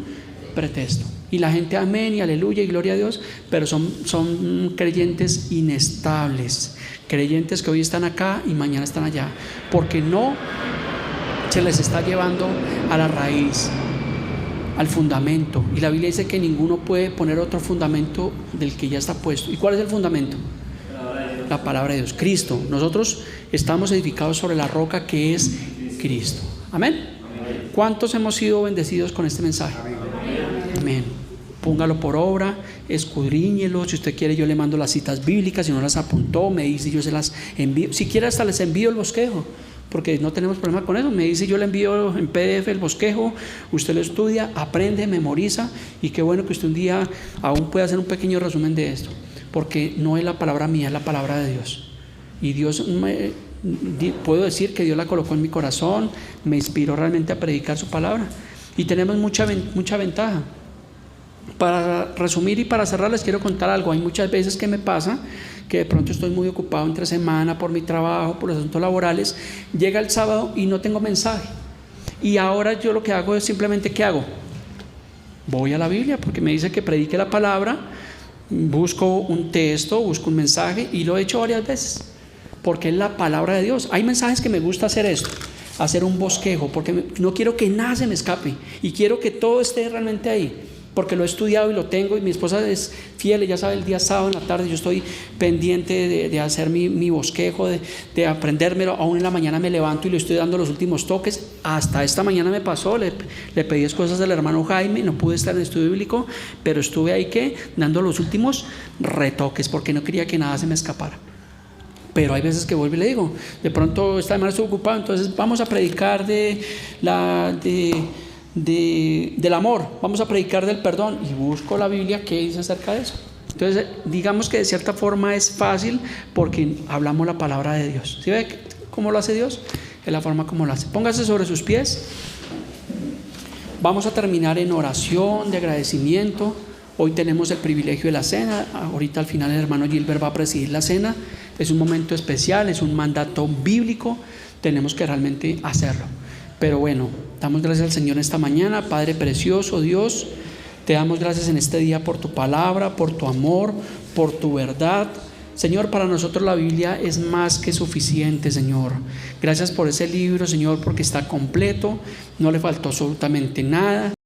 pretexto. Y la gente amén y aleluya y gloria a Dios, pero son creyentes inestables, creyentes que hoy están acá y mañana están allá, porque no se les está llevando a la raíz, al fundamento. Y la Biblia dice que ninguno puede poner otro fundamento del que ya está puesto. ¿Y cuál es el fundamento? La palabra de Dios, Cristo. Nosotros estamos edificados sobre la roca que es Cristo. Amén. ¿Cuántos hemos sido bendecidos con este mensaje? Amén. Póngalo por obra, escudriñelo. Si usted quiere, yo le mando las citas bíblicas. Si no las apuntó, me dice, yo se las envío. Si quiere, hasta les envío el bosquejo, porque no tenemos problema con eso. Me dice, yo le envío en PDF el bosquejo, usted lo estudia, aprende, memoriza, y qué bueno que usted un día aún pueda hacer un pequeño resumen de esto, porque no es la palabra mía, es la palabra de Dios. Y Dios, puedo decir que Dios la colocó en mi corazón, me inspiró realmente a predicar su palabra, y tenemos mucha ventaja. Para resumir y para cerrar, les quiero contar algo. Hay muchas veces que me pasa que de pronto estoy muy ocupado entre semana por mi trabajo, por los asuntos laborales, llega el sábado y no tengo mensaje, y ahora yo lo que hago es simplemente, ¿qué hago? Voy a la Biblia porque me dice que predique la palabra, busco un texto, busco un mensaje y lo he hecho varias veces porque es la palabra de Dios. Hay mensajes que me gusta hacer esto, hacer un bosquejo, porque no quiero que nada se me escape y quiero que todo esté realmente ahí, porque lo he estudiado y lo tengo, y mi esposa es fiel, ella sabe, el día sábado en la tarde yo estoy pendiente de hacer mi bosquejo, de aprendérmelo. Aún en la mañana me levanto y le estoy dando los últimos toques. Hasta esta mañana me pasó, le pedí cosas del hermano Jaime, no pude estar en el estudio bíblico, pero estuve ahí dando los últimos retoques porque no quería que nada se me escapara. Pero hay veces que vuelvo y le digo, de pronto esta semana estoy ocupado, entonces vamos a predicar del amor, vamos a predicar del perdón, y busco la Biblia que dice acerca de eso. Entonces digamos que de cierta forma es fácil porque hablamos la palabra de Dios. ¿Sí ve cómo lo hace Dios? Es la forma como lo hace. Póngase sobre sus pies. Vamos a terminar en oración de agradecimiento. Hoy tenemos el privilegio de la cena. Ahorita al final el hermano Gilbert va a presidir la cena. Es un momento especial, es un mandato bíblico. Tenemos que realmente hacerlo. Pero bueno, damos gracias al Señor esta mañana. Padre precioso, Dios, te damos gracias en este día por tu palabra, por tu amor, por tu verdad. Señor, para nosotros la Biblia es más que suficiente, Señor. Gracias por ese libro, Señor, porque está completo, no le faltó absolutamente nada.